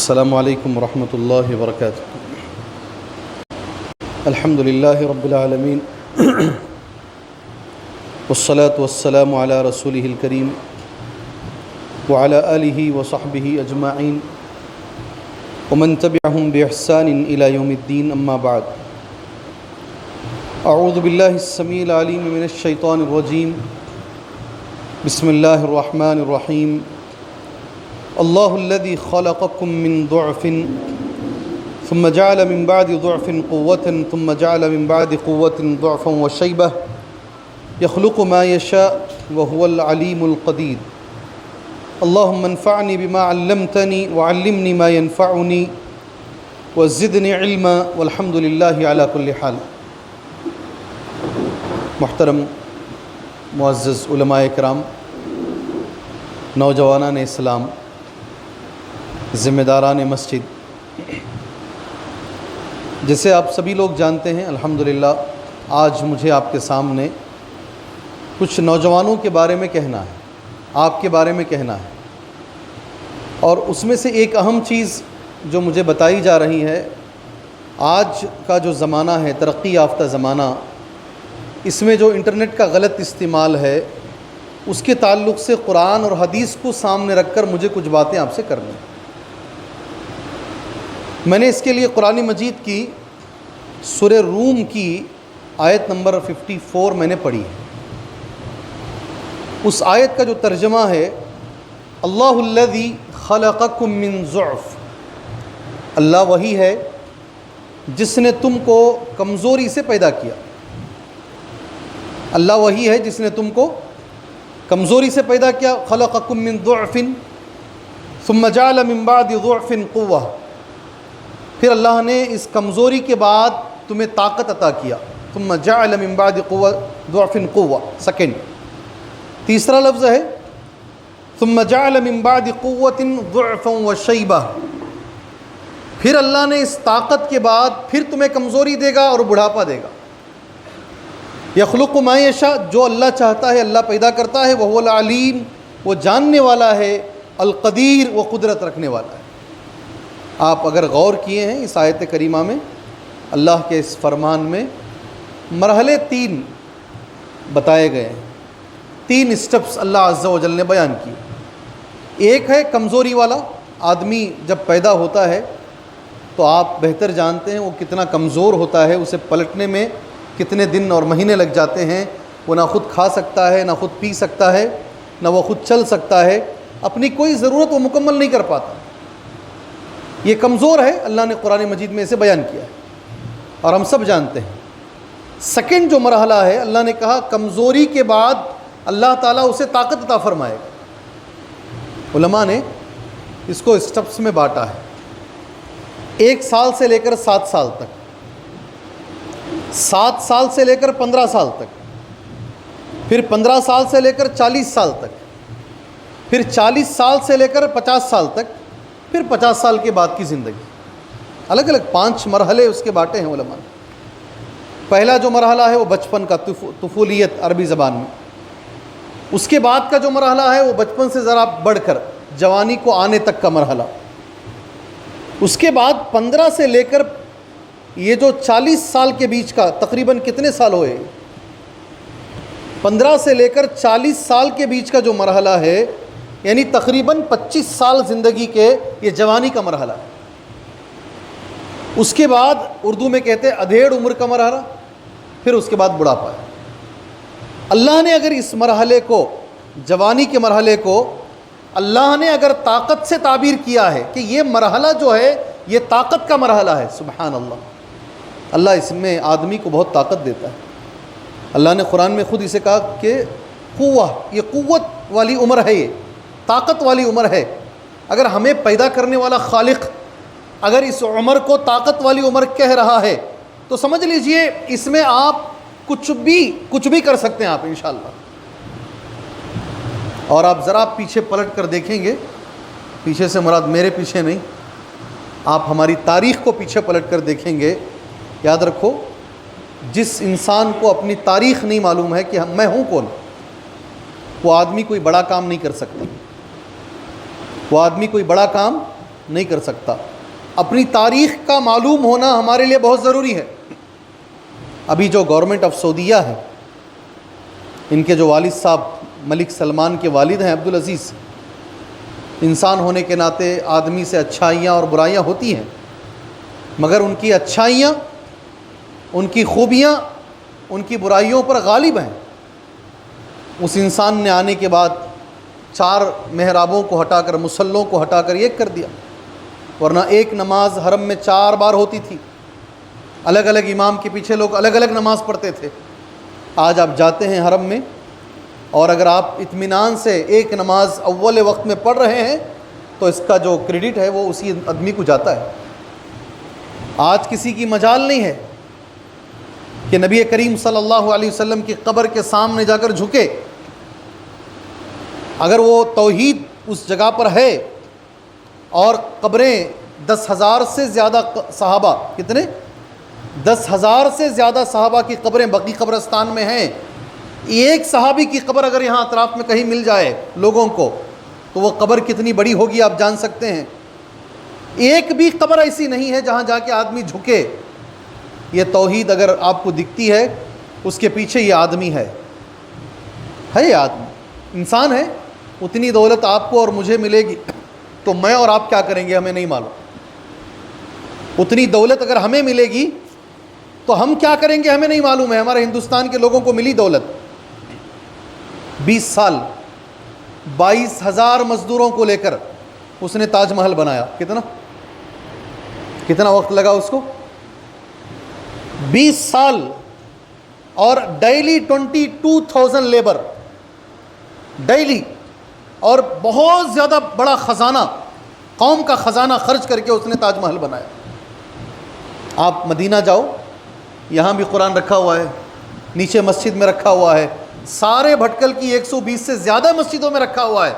السلام علیکم ورحمۃ اللہ وبرکاتہ۔ الحمد للہ رب العالمین والصلاة والسلام علی رسولہ الکریم وعلی آلہ وصحبہ اجمعین ومن تبعہم بإحسان الی یوم الدین، اما بعد۔ اعوذ باللہ السمیع العلیم من الشیطان الرجیم، بسم اللہ الرحمن الرحیم۔ اللہ الذی خلقکم من ضعف ثم جعل من بعد ضعف قوة ثم جعل من بعد قوة ضعفا وشیبة یخلق ما یشاء وهو العلیم القدیر۔ اللہم انفعنی بما علمتنی وعلمنی ما ینفعنی وزدنی علما والحمد للہ علی کل حال۔ محترم معزز علماء کرام، نوجوانان اسلام، ذمہ داران مسجد، جسے آپ سبھی لوگ جانتے ہیں، الحمدللہ آج مجھے آپ کے سامنے کچھ نوجوانوں کے بارے میں کہنا ہے، آپ کے بارے میں کہنا ہے، اور اس میں سے ایک اہم چیز جو مجھے بتائی جا رہی ہے، آج کا جو زمانہ ہے، ترقی یافتہ زمانہ، اس میں جو انٹرنیٹ کا غلط استعمال ہے، اس کے تعلق سے قرآن اور حدیث کو سامنے رکھ کر مجھے کچھ باتیں آپ سے کرنی ہیں۔ میں نے اس کے لیے قرآن مجید کی سورہ روم کی آیت نمبر 54 میں نے پڑھی ہے۔ اس آیت کا جو ترجمہ ہے، اللہ الذی خلقکم من ضعف، اللہ وہی ہے جس نے تم کو کمزوری سے پیدا کیا۔ اللہ وہی ہے جس نے تم کو کمزوری سے پیدا کیا۔ خلقکم من ضعف ثم جعل من بعد ضعف قوة، پھر اللہ نے اس کمزوری کے بعد تمہیں طاقت عطا کیا۔ ثم جعل من بعد ضعف قوة، سیکنڈ۔ تیسرا لفظ ہے ثم جعل من بعد قوة ضعفا وشیبة، پھر اللہ نے اس طاقت کے بعد پھر تمہیں کمزوری دے گا اور بڑھاپا دے گا۔ یخلق ما یشاء، جو اللہ چاہتا ہے اللہ پیدا کرتا ہے۔ وہو العلیم، وہ جاننے والا ہے۔ القدیر، وہ قدرت رکھنے والا ہے۔ آپ اگر غور کیے ہیں اس آیت کریمہ میں، اللہ کے اس فرمان میں مرحلے 3 بتائے گئے ہیں، 3 اسٹیپس اللہ عز و جل نے بیان کیے۔ ایک ہے کمزوری والا، آدمی جب پیدا ہوتا ہے تو آپ بہتر جانتے ہیں وہ کتنا کمزور ہوتا ہے، اسے پلٹنے میں کتنے دن اور مہینے لگ جاتے ہیں۔ وہ نہ خود کھا سکتا ہے، نہ خود پی سکتا ہے، نہ وہ خود چل سکتا ہے، اپنی کوئی ضرورت وہ مکمل نہیں کر پاتا۔ یہ کمزور ہے، اللہ نے قرآن مجید میں اسے بیان کیا ہے اور ہم سب جانتے ہیں۔ سیکنڈ جو مرحلہ ہے، اللہ نے کہا کمزوری کے بعد اللہ تعالیٰ اسے طاقت عطا فرمائے گا۔ علماء نے اس کو اسٹیپس میں بانٹا ہے، 1 سال سے لے کر 7 سال تک، 7 سال سے لے کر 15 سال تک، پھر 15 سال سے لے کر 40 سال تک، پھر 40 سال سے لے کر 50 سال تک، پھر 50 سال کے بعد کی زندگی۔ الگ الگ 5 مرحلے اس کے بانٹے ہیں علماء نے۔ پہلا جو مرحلہ ہے وہ بچپن کا، طفولیت عربی زبان میں۔ اس کے بعد کا جو مرحلہ ہے وہ بچپن سے ذرا بڑھ کر جوانی کو آنے تک کا مرحلہ۔ اس کے بعد 15 سے لے کر یہ جو 40 سال کے بیچ کا، تقریباً کتنے سال ہوئے، 15 سے لے کر 40 سال کے بیچ کا جو مرحلہ ہے، یعنی تقریباً 25 سال زندگی کے، یہ جوانی کا مرحلہ ہے۔ اس کے بعد اردو میں کہتے ہیں ادھیڑ عمر کا مرحلہ، پھر اس کے بعد بڑھاپا ہے۔ اللہ نے اگر اس مرحلے کو، جوانی کے مرحلے کو، اللہ نے اگر طاقت سے تعبیر کیا ہے کہ یہ مرحلہ جو ہے یہ طاقت کا مرحلہ ہے، سبحان اللہ، اللہ اس میں آدمی کو بہت طاقت دیتا ہے۔ اللہ نے قرآن میں خود اسے کہا کہ قوہ، یہ قوت والی عمر ہے، یہ طاقت والی عمر ہے۔ اگر ہمیں پیدا کرنے والا خالق اگر اس عمر کو طاقت والی عمر کہہ رہا ہے تو سمجھ لیجئے اس میں آپ کچھ بھی کر سکتے ہیں آپ انشاءاللہ۔ اور آپ ذرا پیچھے پلٹ کر دیکھیں گے، پیچھے سے مراد میرے پیچھے نہیں، آپ ہماری تاریخ کو پیچھے پلٹ کر دیکھیں گے، یاد رکھو جس انسان کو اپنی تاریخ نہیں معلوم ہے کہ میں ہوں کون، وہ آدمی کوئی بڑا کام نہیں کر سکتا، وہ آدمی کوئی بڑا کام نہیں کر سکتا۔ اپنی تاریخ کا معلوم ہونا ہمارے لیے بہت ضروری ہے۔ ابھی جو گورنمنٹ آف سعودیہ ہے، ان کے جو والد صاحب ملک سلمان کے والد ہیں عبدالعزیز، انسان ہونے کے ناطے آدمی سے اچھائیاں اور برائیاں ہوتی ہیں، مگر ان کی اچھائیاں، ان کی خوبیاں ان کی برائیوں پر غالب ہیں۔ اس انسان نے آنے کے بعد 4 محرابوں کو ہٹا کر، مصلوں کو ہٹا کر ایک کر دیا، ورنہ ایک نماز حرم میں 4 بار ہوتی تھی، الگ الگ امام کے پیچھے لوگ الگ الگ نماز پڑھتے تھے۔ آج آپ جاتے ہیں حرم میں، اور اگر آپ اطمینان سے ایک نماز اول وقت میں پڑھ رہے ہیں تو اس کا جو کریڈٹ ہے وہ اسی آدمی کو جاتا ہے۔ آج کسی کی مجال نہیں ہے کہ نبی کریم صلی اللہ علیہ وسلم کی قبر کے سامنے جا کر جھکے۔ اگر وہ توحید اس جگہ پر ہے، اور قبریں 10,000 سے زیادہ صحابہ، کتنے؟ 10,000 سے زیادہ صحابہ کی قبریں بقی قبرستان میں ہیں، ایک صحابی کی قبر اگر یہاں اطراف میں کہیں مل جائے لوگوں کو تو وہ قبر کتنی بڑی ہوگی آپ جان سکتے ہیں۔ ایک بھی قبر ایسی نہیں ہے جہاں جا کے آدمی جھکے۔ یہ توحید اگر آپ کو دکھتی ہے، اس کے پیچھے یہ آدمی ہے یہ آدمی انسان ہے۔ اتنی دولت آپ کو اور مجھے ملے گی تو میں اور آپ کیا کریں گے ہمیں نہیں معلوم۔ اتنی دولت اگر ہمیں ملے گی تو ہم کیا کریں گے ہمیں نہیں معلوم ہے۔ ہمارے ہندوستان کے لوگوں کو ملی دولت، 20 سال 22,000 مزدوروں کو لے کر اس نے تاج محل بنایا۔ کتنا وقت لگا اس کو؟ 20 سال، اور ڈیلی 22,000 لیبر ڈیلی، اور بہت زیادہ بڑا خزانہ، قوم کا خزانہ خرچ کر کے اس نے تاج محل بنایا۔ آپ مدینہ جاؤ، یہاں بھی قرآن رکھا ہوا ہے، نیچے مسجد میں رکھا ہوا ہے، سارے بھٹکل کی 120 سے زیادہ مسجدوں میں رکھا ہوا ہے۔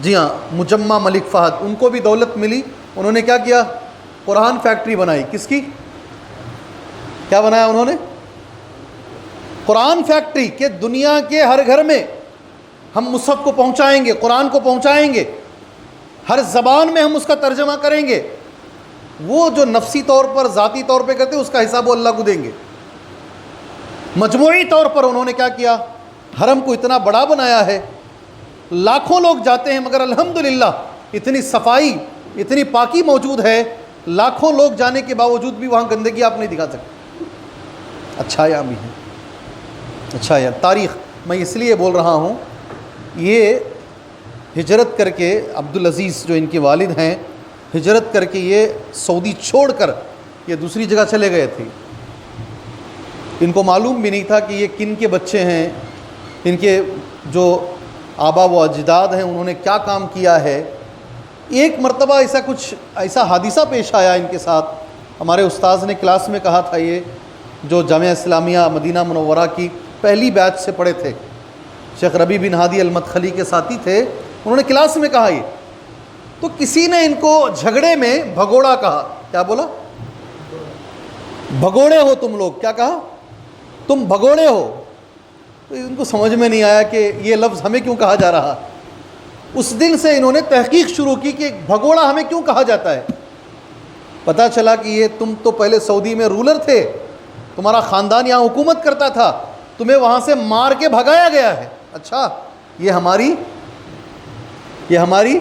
جی ہاں، مجمع ملک فہد، ان کو بھی دولت ملی، انہوں نے کیا کیا؟ قرآن فیکٹری بنائی۔ کس کی؟ کیا بنایا انہوں نے؟ قرآن فیکٹری، کہ دنیا کے ہر گھر میں ہم مصحف کو پہنچائیں گے، قرآن کو پہنچائیں گے، ہر زبان میں ہم اس کا ترجمہ کریں گے۔ وہ جو نفسی طور پر، ذاتی طور پہ کرتے اس کا حساب وہ اللہ کو دیں گے۔ مجموعی طور پر انہوں نے کیا کیا؟ حرم کو اتنا بڑا بنایا ہے، لاکھوں لوگ جاتے ہیں، مگر الحمدللہ اتنی صفائی، اتنی پاکی موجود ہے، لاکھوں لوگ جانے کے باوجود بھی وہاں گندگی آپ نہیں دکھا سکتے۔ اچھائیاں بھی ہیں، اچھائیاں۔ تاریخ میں اس لیے بول رہا ہوں، یہ ہجرت کر کے، عبدالعزیز جو ان کے والد ہیں، ہجرت کر کے یہ سعودی چھوڑ کر یہ دوسری جگہ چلے گئے تھے۔ ان کو معلوم بھی نہیں تھا کہ یہ کن کے بچے ہیں، ان کے جو آبا و اجداد ہیں انہوں نے کیا کام کیا ہے۔ ایک مرتبہ ایسا حادثہ پیش آیا ان کے ساتھ، ہمارے استاذ نے کلاس میں کہا تھا، یہ جو جامعہ اسلامیہ مدینہ منورہ کی پہلی بیچ سے پڑھے تھے، شیخ ربیع بن ہادی المدخلی کے ساتھی تھے، انہوں نے کلاس میں کہا، یہ تو کسی نے ان کو جھگڑے میں بھگوڑا کہا۔ کیا بولا؟ بھگوڑے ہو تم لوگ۔ کیا کہا؟ تم بھگوڑے ہو۔ تو ان کو سمجھ میں نہیں آیا کہ یہ لفظ ہمیں کیوں کہا جا رہا۔ اس دن سے انہوں نے تحقیق شروع کی کہ بھگوڑا ہمیں کیوں کہا جاتا ہے۔ پتہ چلا کہ یہ تم تو پہلے سعودی میں رولر تھے، تمہارا خاندان یہاں حکومت کرتا تھا، تمہیں وہاں سے مار کے بھگایا گیا ہے۔ اچھا، یہ ہماری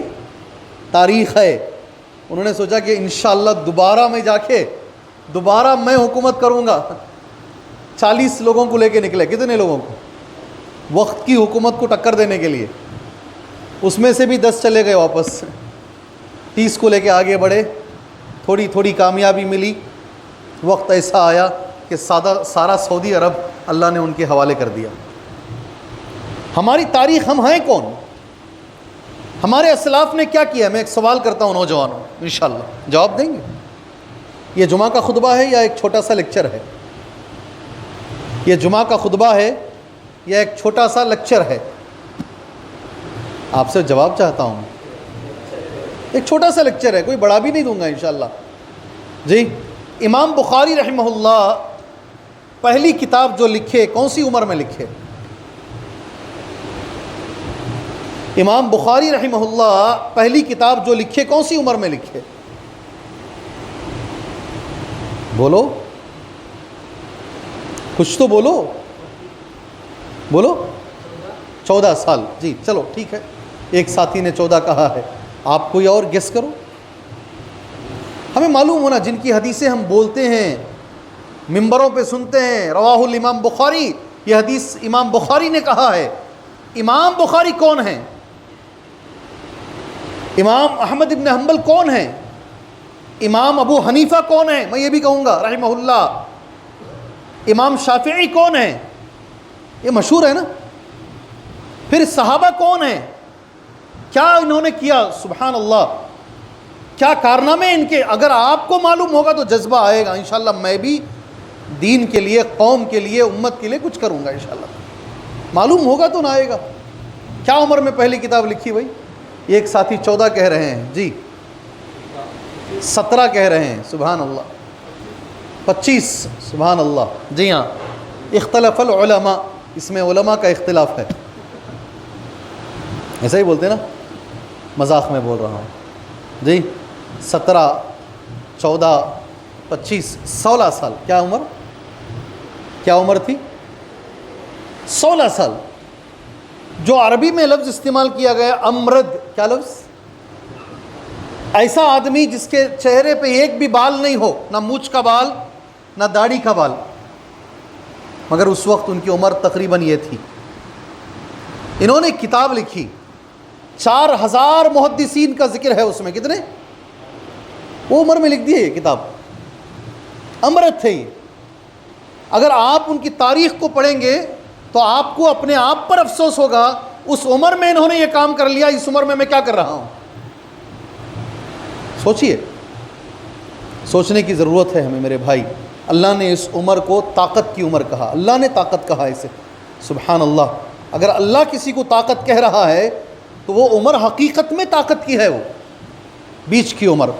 تاریخ ہے۔ انہوں نے سوچا کہ انشاءاللہ دوبارہ میں جا کے دوبارہ میں حکومت کروں گا۔ 40 لوگوں کو لے کے نکلے، کتنے لوگوں کو؟ وقت کی حکومت کو ٹکر دینے کے لیے۔ اس میں سے بھی 10 چلے گئے واپس، 30 کو لے کے آگے بڑھے، تھوڑی تھوڑی کامیابی ملی۔ وقت ایسا آیا کہ سارا سعودی عرب اللہ نے ان کے حوالے کر دیا۔ ہماری تاریخ، ہم ہیں کون؟ ہمارے اسلاف نے کیا کیا؟ میں ایک سوال کرتا ہوں نوجوانوں، انشاءاللہ جواب دیں گے؟ یہ جمعہ کا خطبہ ہے یا ایک چھوٹا سا لیکچر ہے؟ یہ جمعہ کا خطبہ ہے یا ایک چھوٹا سا لیکچر ہے؟ آپ سے جواب چاہتا ہوں۔ ایک چھوٹا سا لیکچر ہے، کوئی بڑا بھی نہیں دوں گا انشاءاللہ۔ جی، امام بخاری رحمہ اللہ پہلی کتاب جو لکھے کون سی عمر میں لکھے؟ امام بخاری رحمہ اللہ پہلی کتاب جو لکھے کون سی عمر میں لکھے؟ بولو کچھ تو بولو 14 سال. جی چلو ٹھیک ہے، ایک ساتھی نے 14 کہا ہے، آپ کوئی اور گیس کرو. ہمیں معلوم ہونا جن کی حدیثیں ہم بولتے ہیں، ممبروں پہ سنتے ہیں، رواہ الامام بخاری، یہ حدیث امام بخاری نے کہا ہے. امام بخاری کون ہیں؟ امام احمد ابن حنبل کون ہیں؟ امام ابو حنیفہ کون ہیں؟ میں یہ بھی کہوں گا رحمہ اللہ. امام شافعی کون ہیں؟ یہ مشہور ہے نا. پھر صحابہ کون ہیں؟ کیا انہوں نے کیا؟ سبحان اللہ، کیا کارنامے ان کے. اگر آپ کو معلوم ہوگا تو جذبہ آئے گا انشاءاللہ. میں بھی دین کے لیے، قوم کے لیے، امت کے لیے کچھ کروں گا انشاءاللہ. معلوم ہوگا تو نہ آئے گا. کیا عمر میں پہلی کتاب لکھی بھائی؟ ایک ساتھی 14 کہہ رہے ہیں، جی 17 کہہ رہے ہیں، سبحان اللہ. 25، سبحان اللہ. جی ہاں، اختلف العلماء، اس میں علماء کا اختلاف ہے. ایسا ہی بولتے ہیں نا، مذاق میں بول رہا ہوں. جی 17، 14، 25، 16 سال. کیا عمر تھی؟ 16 سال. جو عربی میں لفظ استعمال کیا گیا امرد، کیا لفظ؟ ایسا آدمی جس کے چہرے پہ ایک بھی بال نہیں ہو، نہ مونچھ کا بال نہ داڑھی کا بال. مگر اس وقت ان کی عمر تقریباً یہ تھی. انہوں نے کتاب لکھی، 4000 محدثین کا ذکر ہے اس میں. کتنے؟ وہ عمر میں لکھ دی ہے یہ کتاب. امرد تھے یہ. اگر آپ ان کی تاریخ کو پڑھیں گے تو آپ کو اپنے آپ پر افسوس ہوگا، اس عمر میں انہوں نے یہ کام کر لیا، اس عمر میں میں کیا کر رہا ہوں. سوچئے، سوچنے کی ضرورت ہے ہمیں میرے بھائی. اللہ نے اس عمر کو طاقت کی عمر کہا. اللہ نے طاقت کہا اسے، سبحان اللہ. اگر اللہ کسی کو طاقت کہہ رہا ہے تو وہ عمر حقیقت میں طاقت کی ہے، وہ بیچ کی عمر.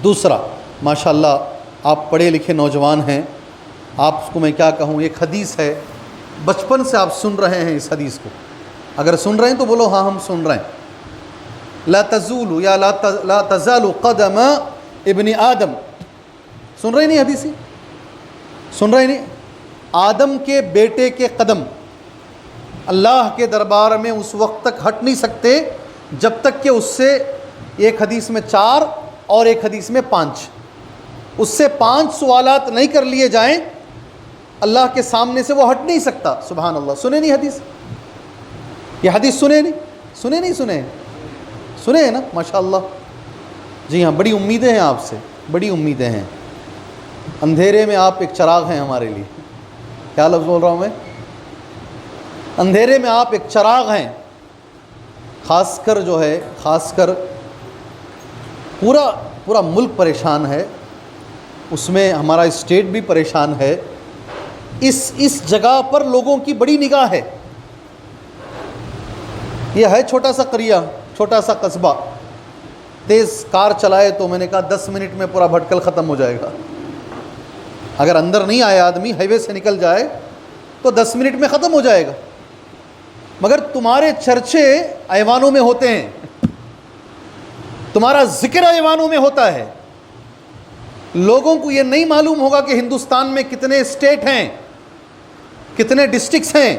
دوسرا، ماشاءاللہ آپ پڑھے لکھے نوجوان ہیں، آپ کو میں کیا کہوں. ایک حدیث ہے، بچپن سے آپ سن رہے ہیں اس حدیث کو. اگر سن رہے ہیں تو بولو ہاں ہم سن رہے ہیں. لا تزول یا لا تزال قدم ابن آدم. سن رہے نہیں حدیث؟ سن رہے نہیں؟ آدم کے بیٹے کے قدم اللہ کے دربار میں اس وقت تک ہٹ نہیں سکتے جب تک کہ اس سے، ایک حدیث میں 4 اور ایک حدیث میں 5، اس سے 5 سوالات نہیں کر لیے جائیں اللہ کے سامنے سے وہ ہٹ نہیں سکتا. سبحان اللہ. سنے نہیں حدیث؟ یہ حدیث سنے نہیں؟ سنے ہیں نا، ماشاءاللہ. جی ہاں، بڑی امیدیں ہیں آپ سے، بڑی امیدیں ہیں. اندھیرے میں آپ ایک چراغ ہیں ہمارے لیے. کیا لفظ بول رہا ہوں میں؟ اندھیرے میں آپ ایک چراغ ہیں. خاص کر پورا ملک پریشان ہے، اس میں ہمارا اسٹیٹ بھی پریشان ہے. اس جگہ پر لوگوں کی بڑی نگاہ ہے. یہ ہے چھوٹا سا قریہ، چھوٹا سا قصبہ. تیز کار چلائے تو میں نے کہا 10 منٹ میں پورا بھٹکل ختم ہو جائے گا. اگر اندر نہیں آئے آدمی، ہائی وے سے نکل جائے تو 10 منٹ میں ختم ہو جائے گا. مگر تمہارے چرچے ایوانوں میں ہوتے ہیں، تمہارا ذکر ایوانوں میں ہوتا ہے. لوگوں کو یہ نہیں معلوم ہوگا کہ ہندوستان میں کتنے اسٹیٹ ہیں، کتنے ڈسٹرکٹس ہیں،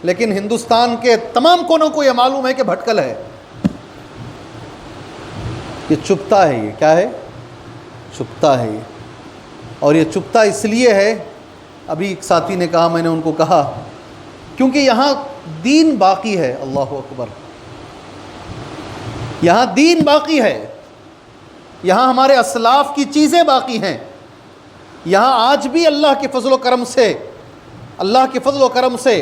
لیکن ہندوستان کے تمام کونوں کو یہ معلوم ہے کہ بھٹکل ہے. یہ چپتا ہے. یہ کیا ہے؟ چپتا ہے یہ. اور یہ چپتا اس لیے ہے، ابھی ایک ساتھی نے کہا، میں نے ان کو کہا، کیونکہ یہاں دین باقی ہے. اللہ اکبر. یہاں دین باقی ہے، یہاں ہمارے اسلاف کی چیزیں باقی ہیں. یہاں آج بھی اللہ کے فضل و کرم سے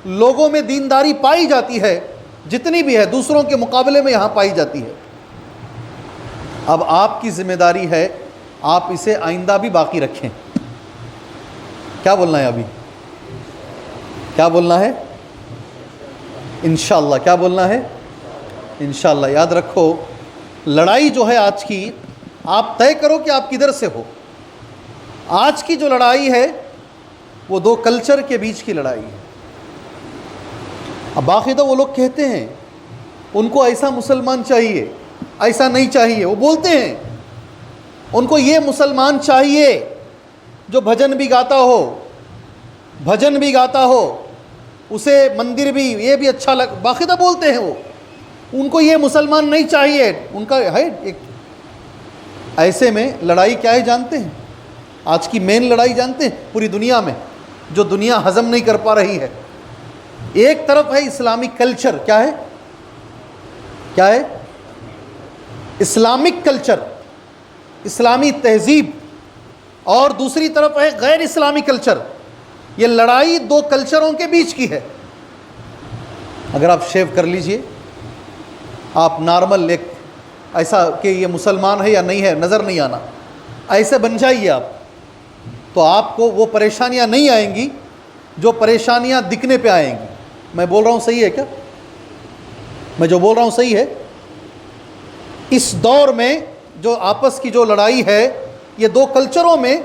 لوگوں میں دینداری پائی جاتی ہے، جتنی بھی ہے دوسروں کے مقابلے میں یہاں پائی جاتی ہے. اب آپ کی ذمہ داری ہے آپ اسے آئندہ بھی باقی رکھیں. کیا بولنا ہے ابھی؟ کیا بولنا ہے؟ انشاءاللہ. کیا بولنا ہے؟ انشاءاللہ. یاد رکھو، لڑائی جو ہے آج کی، آپ طے کرو کہ آپ کدھر سے ہو. آج کی جو لڑائی ہے وہ 2 کلچر کے بیچ کی لڑائی ہے. اب باقی تو وہ لوگ کہتے ہیں ان کو ایسا مسلمان چاہیے، ایسا نہیں چاہیے. وہ بولتے ہیں ان کو یہ مسلمان چاہیے جو بھجن بھی گاتا ہو، اسے مندر بھی یہ بھی اچھا باقاعدہ بولتے ہیں. وہ ان کو یہ مسلمان نہیں چاہیے. ان کا ہے ایک ایسے میں لڑائی کیا ہے جانتے ہیں؟ آج کی مین لڑائی جانتے ہیں پوری دنیا میں جو دنیا ہضم نہیں کر پا رہی ہے؟ ایک طرف ہے اسلامی کلچر. کیا ہے اسلامک کلچر، اسلامی تہذیب، اور دوسری طرف ہے غیر اسلامی کلچر. یہ لڑائی دو کلچروں کے بیچ کی ہے. اگر آپ شیو کر لیجئے، آپ نارمل ایک ایسا کہ یہ مسلمان ہے یا نہیں ہے نظر نہیں آنا، ایسے بن جائیے آپ، تو آپ کو وہ پریشانیاں نہیں آئیں گی جو پریشانیاں دکھنے پہ آئیں گی. میں بول رہا ہوں صحیح ہے کیا؟ میں جو بول رہا ہوں صحیح ہے؟ اس دور میں جو آپس کی جو لڑائی ہے، یہ دو کلچروں میں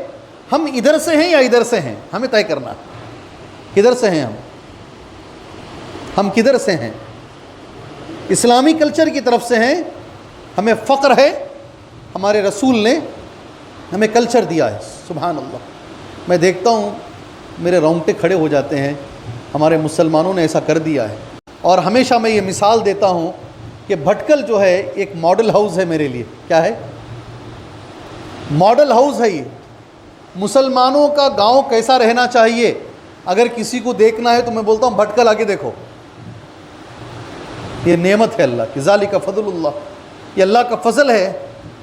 ہم ادھر سے ہیں یا ادھر سے ہیں، ہمیں طے کرنا کدھر سے ہیں ہم کدھر سے ہیں. اسلامی کلچر کی طرف سے ہیں. ہمیں فخر ہے، ہمارے رسول نے ہمیں کلچر دیا ہے. سبحان اللہ. میں دیکھتا ہوں میرے رونگٹے کھڑے ہو جاتے ہیں، ہمارے مسلمانوں نے ایسا کر دیا ہے. اور ہمیشہ میں یہ مثال دیتا ہوں کہ بھٹکل جو ہے ایک ماڈل ہاؤس ہے میرے لیے. کیا ہے؟ ماڈل ہاؤس ہے. یہ مسلمانوں کا گاؤں کیسا رہنا چاہیے اگر کسی کو دیکھنا ہے تو میں بولتا ہوں بھٹکل آ کے دیکھو. یہ نعمت ہے اللہ کی، ذالک فضل اللہ، یہ اللہ کا فضل ہے.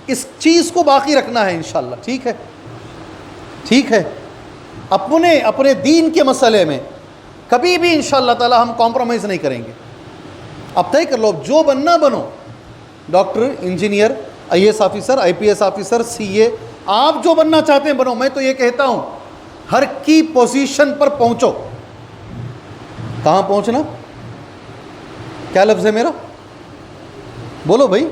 اس چیز کو باقی رکھنا ہے انشاءاللہ. ٹھیک ہے. اپنے دین کے مسئلے میں کبھی بھی انشاءاللہ تعالی ہم کمپرومائز نہیں کریں گے. اب طے کر لو جو بننا بنو، doctor, engineer, IAS officer, IPS officer, CA، آپ جو بننا چاہتے ہیں بنو. میں تو یہ کہتا ہوں ہر کی پوزیشن پر پہنچو. کہاں پہنچنا؟ کیا لفظ ہے میرا؟ بولو بھائی.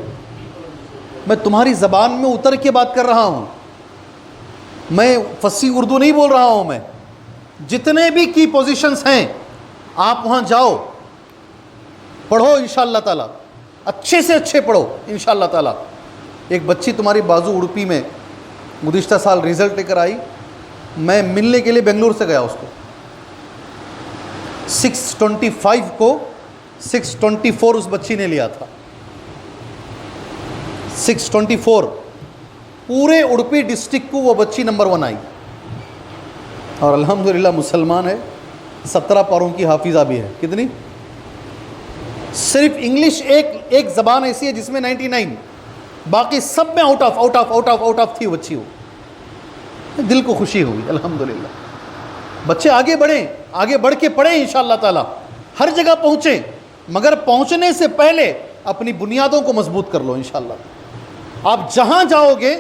میں تمہاری زبان میں اتر کے بات کر رہا ہوں. میں فصیح اردو نہیں بول رہا ہوں. میں جتنے بھی کی پوزیشنز ہیں آپ وہاں جاؤ، پڑھو انشاءاللہ تعالی، اچھے سے اچھے پڑھو انشاءاللہ تعالی. ایک بچی تمہاری بازو اڑپی میں گزشتہ سال رزلٹ لے کر آئی. میں ملنے کے لیے بنگلور سے گیا. اس کو 625 کو 624 اس بچی نے لیا تھا. 624 پورے اڑپی ڈسٹرکٹ کو وہ بچی نمبر 1 آئی. اور الحمدللہ مسلمان ہے، 17 پاروں کی حافظہ بھی ہے. کتنی؟ صرف انگلش ایک زبان ایسی ہے جس میں 99، باقی سب میں آؤٹ آف تھی بچی. وہ دل کو خوشی ہوئی الحمدللہ. بچے آگے بڑھ کے پڑھیں انشاءاللہ تعالی، ہر جگہ پہنچیں، مگر پہنچنے سے پہلے اپنی بنیادوں کو مضبوط کر لو انشاءاللہ. آپ جہاں جاؤ گے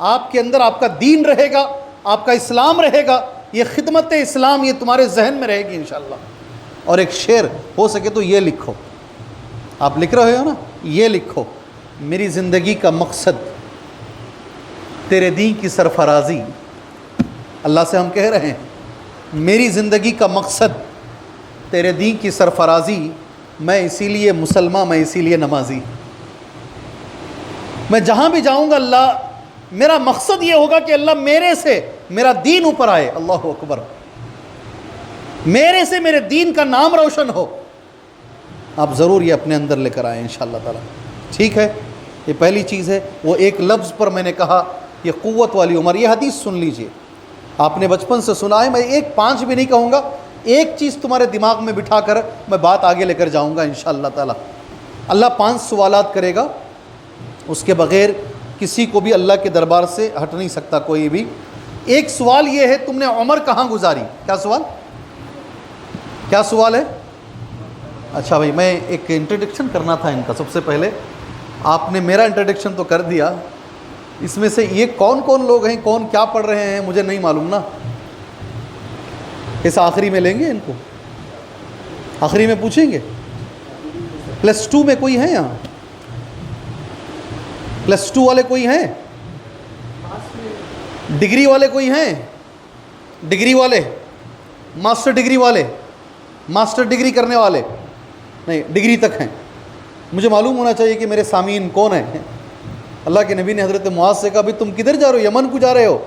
آپ کے اندر آپ کا دین رہے گا، آپ کا اسلام رہے گا. یہ خدمت اسلام یہ تمہارے ذہن میں رہے گی انشاءاللہ. اور ایک شعر ہو سکے تو یہ لکھو، آپ لکھ رہے ہو نا، یہ لکھو: میری زندگی کا مقصد تیرے دین کی سرفرازی. اللہ سے ہم کہہ رہے ہیں میری زندگی کا مقصد تیرے دین کی سرفرازی. میں اسی لیے مسلمان، میں اسی لیے نمازی. میں جہاں بھی جاؤں گا اللہ، میرا مقصد یہ ہوگا کہ اللہ میرے سے میرا دین اوپر آئے. اللہ اکبر. میرے سے میرے دین کا نام روشن ہو. آپ ضرور یہ اپنے اندر لے کر آئیں انشاءاللہ تعالی. ٹھیک ہے. یہ پہلی چیز ہے. وہ ایک لفظ پر میں نے کہا یہ قوت والی عمر. یہ حدیث سن لیجئے، آپ نے بچپن سے سنا ہے. میں 5 بھی نہیں کہوں گا، ایک چیز تمہارے دماغ میں بٹھا کر میں بات آگے لے کر جاؤں گا انشاءاللہ تعالی. اللہ 5 سوالات کرے گا، اس کے بغیر کسی کو بھی اللہ کے دربار سے ہٹ نہیں سکتا کوئی بھی. ایک سوال یہ ہے تم نے عمر کہاں گزاری. کیا سوال ہے؟ اچھا بھائی، میں ایک انٹروڈکشن کرنا تھا ان کا. سب سے پہلے آپ نے میرا انٹروڈکشن تو کر دیا. اس میں سے یہ کون لوگ ہیں، کون کیا پڑھ رہے ہیں مجھے نہیں معلوم نا. اس آخری میں لیں گے ان کو، آخری میں پوچھیں گے. +2 میں کوئی ہے یہاں؟ +2 والے کوئی ہیں؟ ڈگری والے کوئی ہیں؟ ڈگری والے، ماسٹر ڈگری والے، ماسٹر ڈگری کرنے والے؟ نہیں، ڈگری تک ہیں. مجھے معلوم ہونا چاہیے کہ میرے سامعین کون ہیں. اللہ کے نبی نے حضرت معاذ سے کہا بھی تم کدھر جا رہے ہو؟ یمن کو جا رہے ہو.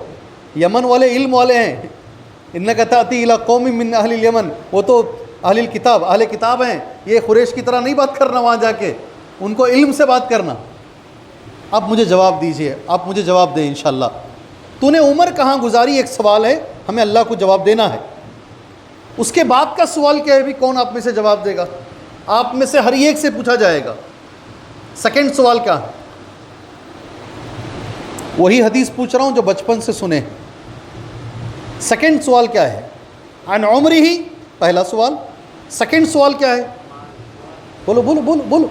یمن والے علم والے ہیں. انک تاتی الی قوم من اہل الیمن، وہ تو اہل کتاب ہیں. یہ قریش کی طرح نہیں بات کرنا وہاں جا کے، ان کو علم سے بات کرنا. آپ مجھے جواب دیجئے، آپ مجھے جواب دیں انشاءاللہ. تو نے عمر کہاں گزاری ایک سوال ہے، ہمیں اللہ کو جواب دینا ہے. اس کے بعد کا سوال کیا ہے بھی کون آپ میں سے جواب دے گا؟ آپ میں سے ہر ایک سے پوچھا جائے گا. سیکنڈ سوال کیا ہے؟ وہی حدیث پوچھ رہا ہوں جو بچپن سے سنے. سیکنڈ سوال کیا ہے؟ عن عمری ہی، پہلا سوال. سیکنڈ سوال کیا ہے؟ بولو بولو بولو بولو.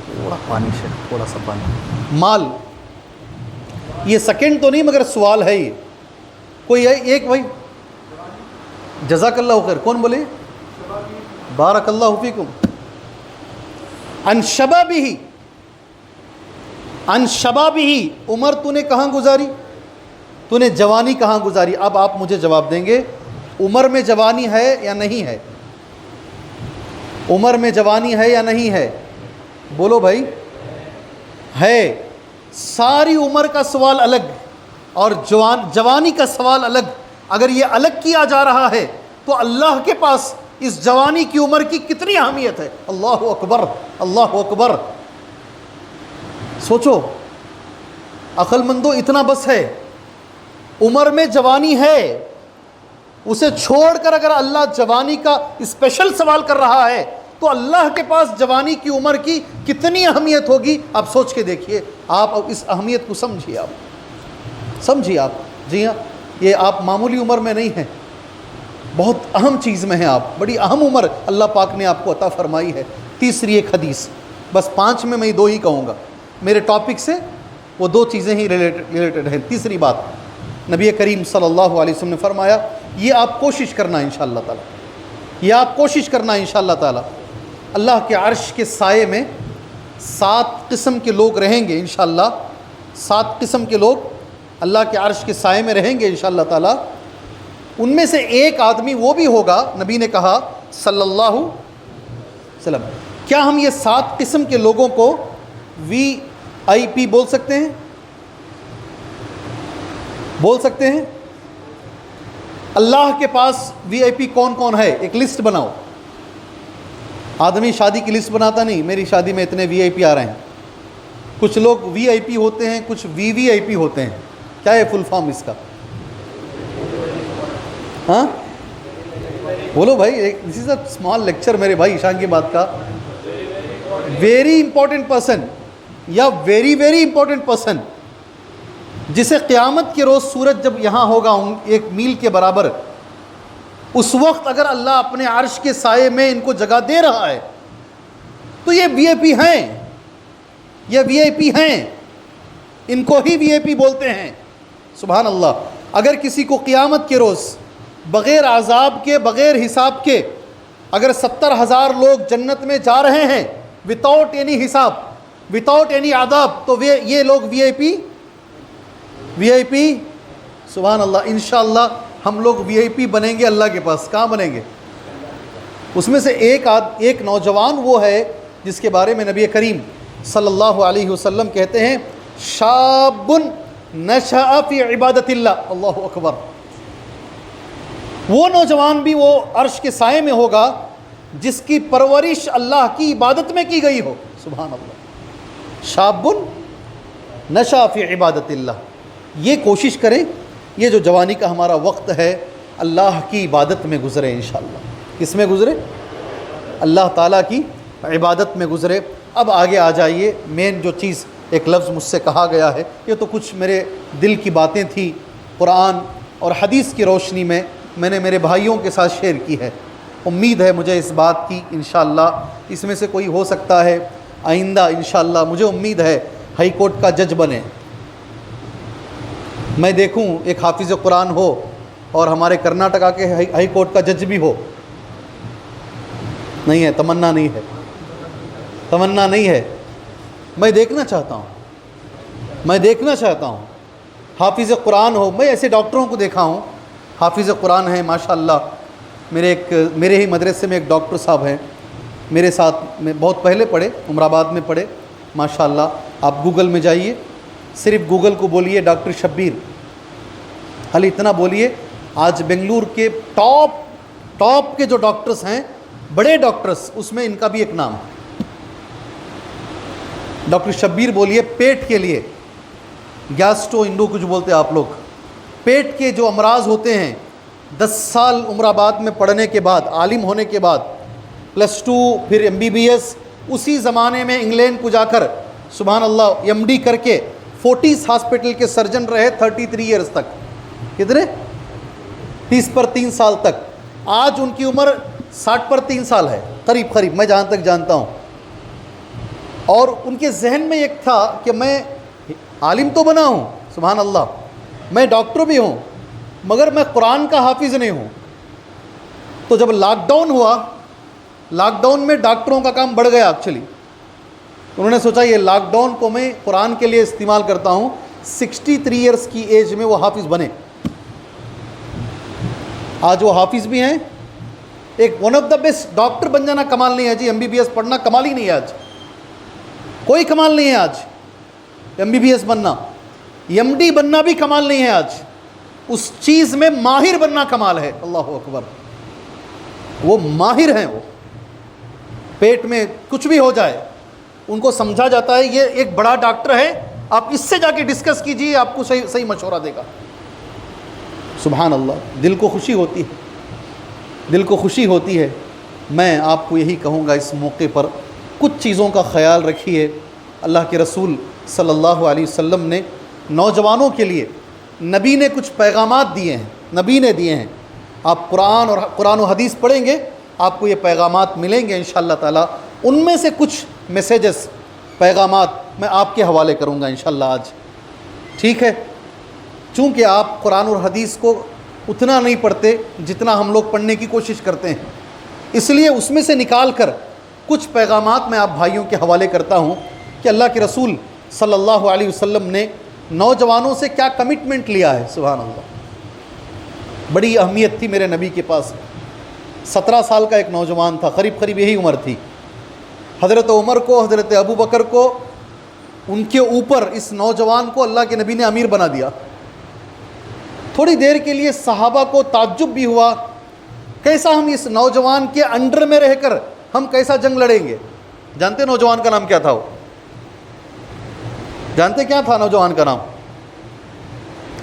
تھوڑا پانی سے، تھوڑا سا پانی. مال. یہ سیکنڈ تو نہیں مگر سوال ہے. یہ کوئی ہے ایک بھائی؟ جزاک اللہ خیر. کون بولے؟ بارک اللہ فیکم. عن شبابہ، عن شبابہ، عمر تو نے کہاں گزاری؟ تو نے جوانی کہاں گزاری؟ اب آپ مجھے جواب دیں گے عمر میں جوانی ہے یا نہیں ہے؟ عمر میں جوانی ہے یا نہیں ہے؟ بولو بھائی. ہے. ساری عمر کا سوال الگ اور جوانی کا سوال الگ. اگر یہ الگ کیا جا رہا ہے تو اللہ کے پاس اس جوانی کی عمر کی کتنی اہمیت ہے. اللہ اکبر، اللہ اکبر. سوچو عقل مندو، اتنا بس ہے. عمر میں جوانی ہے، اسے چھوڑ کر اگر اللہ جوانی کا اسپیشل سوال کر رہا ہے تو اللہ کے پاس جوانی کی عمر کی کتنی اہمیت ہوگی. آپ سوچ کے دیکھیے. آپ اس اہمیت کو سمجھیے. آپ سمجھیے. آپ جی ہاں، یہ آپ معمولی عمر میں نہیں ہیں، بہت اہم چیز میں ہیں آپ. بڑی اہم عمر اللہ پاک نے آپ کو عطا فرمائی ہے. تیسری ایک حدیث، بس 5 میں دو ہی کہوں گا. میرے ٹاپک سے وہ 2 چیزیں ہی ریلیٹڈ ہیں. تیسری بات، نبی کریم صلی اللہ علیہ وسلم نے فرمایا، یہ آپ کوشش کرنا انشاءاللہ تعالی، یہ آپ کوشش کرنا انشاءاللہ تعالی. اللہ کے عرش کے سائے میں 7 قسم کے لوگ رہیں گے انشاءاللہ. 7 قسم کے لوگ اللہ کے عرش کے سائے میں رہیں گے انشاءاللہ تعالی. ان میں سے ایک آدمی وہ بھی ہوگا، نبی نے کہا صلی اللہ علیہ وسلم. کیا ہم یہ 7 قسم کے لوگوں کو VIP بول سکتے ہیں؟ بول سکتے ہیں؟ اللہ کے پاس VIP کون کون ہے؟ ایک لسٹ بناؤ. آدمی شادی کی لسٹ بناتا نہیں، میری شادی میں اتنے VIP آ رہے ہیں. کچھ لوگ VIP ہوتے ہیں، کچھ VVIP ہوتے ہیں. کیا ہے فل فارم اس کا؟ ہاں بولو بھائی. دس از اے اسمال لیکچر میرے بھائی عشان کی بات کا. ویری امپورٹنٹ پرسن یا ویری ویری امپورٹنٹ پرسن، جسے قیامت کے روز سورج جب یہاں ہوگا 1 میل کے برابر، اس وقت اگر اللہ اپنے عرش کے سائے میں ان کو جگہ دے رہا ہے تو یہ VIP ہیں. یہ VIP ہیں، ان کو ہی VIP بولتے ہیں. سبحان اللہ. اگر کسی کو قیامت کے روز بغیر عذاب کے، بغیر حساب کے، اگر 70,000 لوگ جنت میں جا رہے ہیں وداؤٹ اینی حساب، وداؤٹ اینی عذاب، تو یہ لوگ VIP. سبحان اللہ. انشاءاللہ ہم لوگ VIP بنیں گے اللہ کے پاس. کہاں بنیں گے؟ اس میں سے ایک نوجوان وہ ہے جس کے بارے میں نبی کریم صلی اللہ علیہ وسلم کہتے ہیں شاب نشأ فی عبادت اللہ. اللہ اکبر. وہ نوجوان بھی وہ عرش کے سائے میں ہوگا جس کی پرورش اللہ کی عبادت میں کی گئی ہو. سبحان اللہ. شاب نشأ فی عبادت اللہ. یہ کوشش کریں یہ جو جوانی کا ہمارا وقت ہے اللہ کی عبادت میں گزرے انشاءاللہ. کس میں گزرے؟ اللہ تعالیٰ کی عبادت میں گزرے. اب آگے آ جائیے. مین جو چیز، ایک لفظ مجھ سے کہا گیا ہے، یہ تو کچھ میرے دل کی باتیں تھیں، قرآن اور حدیث کی روشنی میں نے میرے بھائیوں کے ساتھ شیئر کی ہے. امید ہے مجھے اس بات کی انشاءاللہ اس میں سے کوئی ہو سکتا ہے آئندہ انشاءاللہ مجھے امید ہے ہائی کورٹ کا جج بنے. میں دیکھوں ایک حافظ قرآن ہو اور ہمارے کرناٹکا کے ہائی کورٹ کا جج بھی ہو. نہیں ہے، تمنا نہیں ہے، تمنا نہیں ہے. میں دیکھنا چاہتا ہوں، میں دیکھنا چاہتا ہوں حافظ قرآن ہو. میں ایسے ڈاکٹروں کو دیکھا ہوں حافظ قرآن ہیں ماشاءاللہ. میرے ہی مدرسے میں ایک ڈاکٹر صاحب ہیں، میرے ساتھ میں بہت پہلے پڑھے، عمر آباد میں پڑھے ماشاءاللہ. آپ گوگل میں جائیے، صرف گوگل کو بولیے ڈاکٹر شبیر، خالی اتنا بولیے. آج بنگلور کے ٹاپ کے جو ڈاکٹرز ہیں، بڑے ڈاکٹرز، اس میں ان کا بھی ایک نام ہے ڈاکٹر شبیر. بولیے پیٹ کے لیے، گیسٹو انڈو کچھ بولتے ہیں آپ لوگ، پیٹ کے جو امراض ہوتے ہیں، 10 سال عمر آباد میں پڑھنے کے بعد، عالم ہونے کے بعد، +2 پھر MBBS، اسی زمانے میں انگلینڈ کو جا کر سبحان اللہ MD کر کے فورٹیز ہاسپٹل کے سرجن رہے 33 ایئرز تک. کتنے؟ 30 پر 3 سال تک. آج ان کی عمر 60 پر 3 سال ہے قریب قریب، میں جہاں تک جانتا ہوں. اور ان کے ذہن میں ایک تھا کہ میں عالم تو بنا ہوں سبحان اللہ، میں ڈاکٹر بھی ہوں، مگر میں قرآن کا حافظ نہیں ہوں. تو جب لاک ڈاؤن ہوا، لاک ڈاؤن میں ڈاکٹروں کا کام بڑھ گیا ایکچولی. انہوں نے سوچا یہ لاک ڈاؤن کو میں قرآن کے لیے استعمال کرتا ہوں. 63 ایئرس کی ایج میں وہ حافظ بنے. آج وہ حافظ بھی ہیں. ایک one of the best doctor بن جانا کمال نہیں ہے جی، MBBS پڑھنا کمال ہی نہیں ہے آج، کوئی کمال نہیں ہے آج. MBBS بننا، MD بننا بھی کمال نہیں ہے آج. اس چیز میں ماہر بننا کمال ہے. اللہ اکبر، وہ ماہر ہیں. وہ پیٹ میں کچھ بھی ہو جائے ان کو سمجھا جاتا ہے یہ ایک بڑا ڈاکٹر ہے، آپ اس سے جا کے ڈسکس کیجئے، آپ کو صحیح مشورہ دے گا. سبحان اللہ، دل کو خوشی ہوتی ہے، دل کو خوشی ہوتی ہے. میں آپ کو یہی کہوں گا اس موقع پر کچھ چیزوں کا خیال رکھیے. اللہ کے رسول صلی اللہ علیہ وسلم نے نوجوانوں کے لیے، نبی نے کچھ پیغامات دیے ہیں، نبی نے دیے ہیں. آپ قرآن و حدیث پڑھیں گے، آپ کو یہ پیغامات ملیں گے انشاءاللہ تعالی. ان میں سے کچھ میسیجز، پیغامات میں آپ کے حوالے کروں گا انشاءاللہ آج. ٹھیک ہے؟ چونکہ آپ قرآن اور حدیث کو اتنا نہیں پڑھتے جتنا ہم لوگ پڑھنے کی کوشش کرتے ہیں، اس لیے اس میں سے نکال کر کچھ پیغامات میں آپ بھائیوں کے حوالے کرتا ہوں کہ اللہ کے رسول صلی اللہ علیہ وسلم نے نوجوانوں سے کیا کمٹمنٹ لیا ہے. سبحان اللہ، بڑی اہمیت تھی میرے نبی کے پاس. 17 سال کا ایک نوجوان تھا، قریب یہی عمر تھی. حضرت عمر کو، حضرت ابو بکر کو، ان کے اوپر اس نوجوان کو اللہ کے نبی نے امیر بنا دیا. تھوڑی دیر کے لیے صحابہ کو تعجب بھی ہوا، کیسا ہم اس نوجوان کے انڈر میں رہ کر ہم کیسا جنگ لڑیں گے. جانتے نوجوان کا نام کیا تھا؟ وہ جانتے کیا تھا نوجوان کا نام؟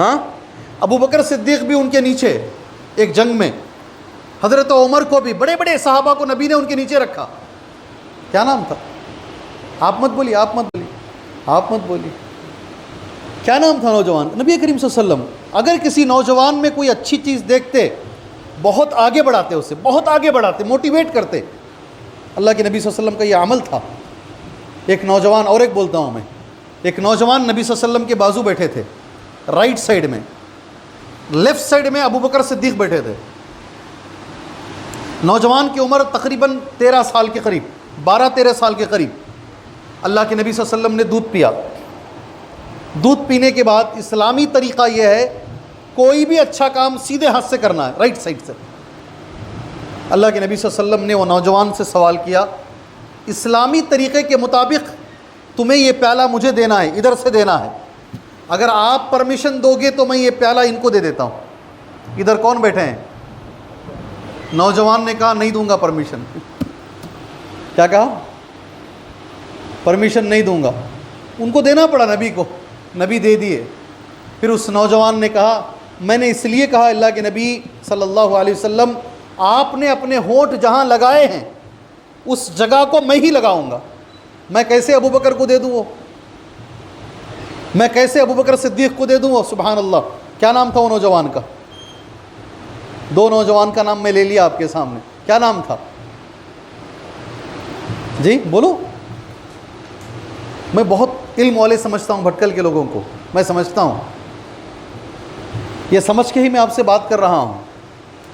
ہاں، ابو بکر صدیق بھی ان کے نیچے ایک جنگ میں، حضرت عمر کو بھی، بڑے بڑے صحابہ کو نبی نے ان کے نیچے رکھا. کیا نام تھا؟ آپ مت بولیے، آپ مت بولیے، آپ مت بولیے. کیا نام تھا نوجوان؟ نبی کریم صلی اللہ علیہ وسلم اگر کسی نوجوان میں کوئی اچھی چیز دیکھتے، بہت آگے بڑھاتے، اسے بہت آگے بڑھاتے، موٹیویٹ کرتے. اللہ کے نبی صلی اللہ علیہ وسلم کا یہ عمل تھا. ایک نوجوان، اور ایک بولتا ہوں میں، ایک نوجوان نبی صلی اللہ علیہ وسلم کے بازو بیٹھے تھے، رائٹ سائڈ میں، لیفٹ سائڈ میں ابو بکر صدیق بیٹھے تھے. نوجوان کی عمر تقریباً 13 سال کے قریب، 12-13 سال کے قریب. اللہ کے نبی صلی اللہ علیہ وسلم نے دودھ پیا. دودھ پینے کے بعد اسلامی طریقہ یہ ہے کوئی بھی اچھا کام سیدھے ہاتھ سے کرنا ہے، رائٹ سائڈ سے. اللہ کے نبی صلی اللہ علیہ وسلم نے وہ نوجوان سے سوال کیا، اسلامی طریقے کے مطابق تمہیں یہ پیالہ مجھے دینا ہے، ادھر سے دینا ہے، اگر آپ پرمیشن دو گے تو میں یہ پیالہ ان کو دے دیتا ہوں. ادھر کون بیٹھے ہیں؟ نوجوان نے کہا نہیں دوں گا پرمیشن. کیا کہا؟ پرمیشن نہیں دوں گا. ان کو دینا پڑا نبی کو، نبی دے دیے. پھر اس نوجوان نے کہا میں نے اس لیے کہا اللہ کے نبی صلی اللہ علیہ وسلم آپ نے اپنے ہونٹ جہاں لگائے ہیں اس جگہ کو میں ہی لگاؤں گا، میں کیسے ابو بکر کو دے دوں وہ، میں کیسے ابو بکر صدیق کو دے دوں وہ. سبحان اللہ. کیا نام تھا وہ نوجوان کا؟ 2 نوجوان کا نام میں لے لیا آپ کے سامنے. کیا نام تھا؟ جی بولو. میں بہت علم والے سمجھتا ہوں بھٹکل کے لوگوں کو، میں سمجھتا ہوں، یہ سمجھ کے ہی میں آپ سے بات کر رہا ہوں.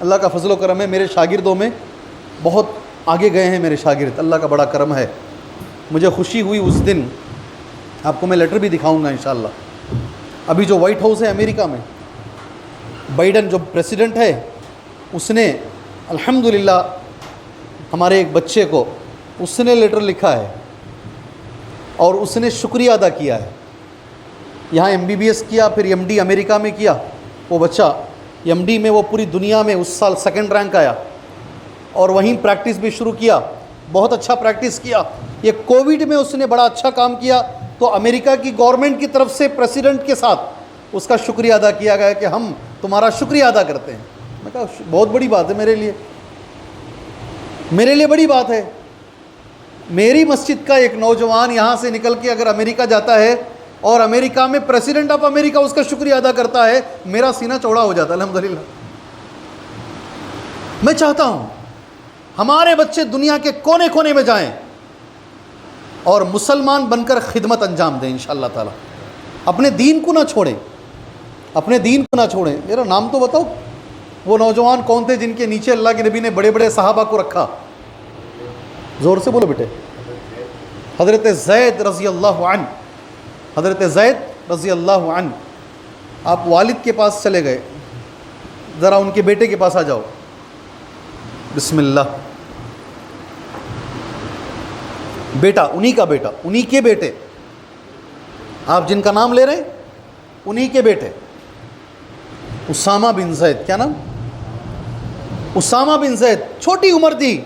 اللہ کا فضل و کرم ہے، میرے شاگردوں میں بہت آگے گئے ہیں میرے شاگرد، اللہ کا بڑا کرم ہے. مجھے خوشی ہوئی اس دن، آپ کو میں لیٹر بھی دکھاؤں گا انشاءاللہ. ابھی جو وائٹ ہاؤس ہے امریکہ میں، بائیڈن جو پریسیڈنٹ ہے، اس نے الحمدللہ ہمارے ایک بچے کو اس نے لیٹر لکھا ہے اور اس نے شکریہ ادا کیا ہے. یہاں MBBS کیا, پھر MD امریکہ میں کیا. وہ بچہ MD میں وہ پوری دنیا میں اس سال 2nd رینک آیا, اور وہیں پریکٹس بھی شروع کیا, بہت اچھا پریکٹس کیا. یہ کووڈ میں اس نے بڑا اچھا کام کیا, تو امریکہ کی گورنمنٹ کی طرف سے پریزیڈنٹ کے ساتھ اس کا شکریہ ادا کیا گیا کہ ہم تمہارا شکریہ ادا کرتے ہیں. میں کہا بہت بڑی بات ہے میرے لیے بڑی بات ہے. میری مسجد کا ایک نوجوان یہاں سے نکل کے اگر امریکہ جاتا ہے اور امریکہ میں پریزیڈنٹ آف امریکہ اس کا شکریہ ادا کرتا ہے, میرا سینہ چوڑا ہو جاتا ہے. الحمدللہ. میں چاہتا ہوں ہمارے بچے دنیا کے کونے کونے میں جائیں اور مسلمان بن کر خدمت انجام دیں انشاءاللہ تعالی. اپنے دین کو نہ چھوڑیں, اپنے دین کو نہ چھوڑیں. میرا نام تو بتاؤ, وہ نوجوان کون تھے جن کے نیچے اللہ کے نبی نے بڑے بڑے صحابہ کو رکھا؟ زور سے بولو بیٹے. حضرت زید رضی اللہ عنہ, حضرت زید رضی اللہ عنہ. آپ والد کے پاس چلے گئے, ذرا ان کے بیٹے کے پاس آ جاؤ. بسم اللہ. بیٹا, انہی کا بیٹا, انہی کے بیٹے, آپ جن کا نام لے رہے ہیں انہی کے بیٹے, اسامہ بن زید. کیا نام؟ اسامہ بن زید. چھوٹی عمر تھی,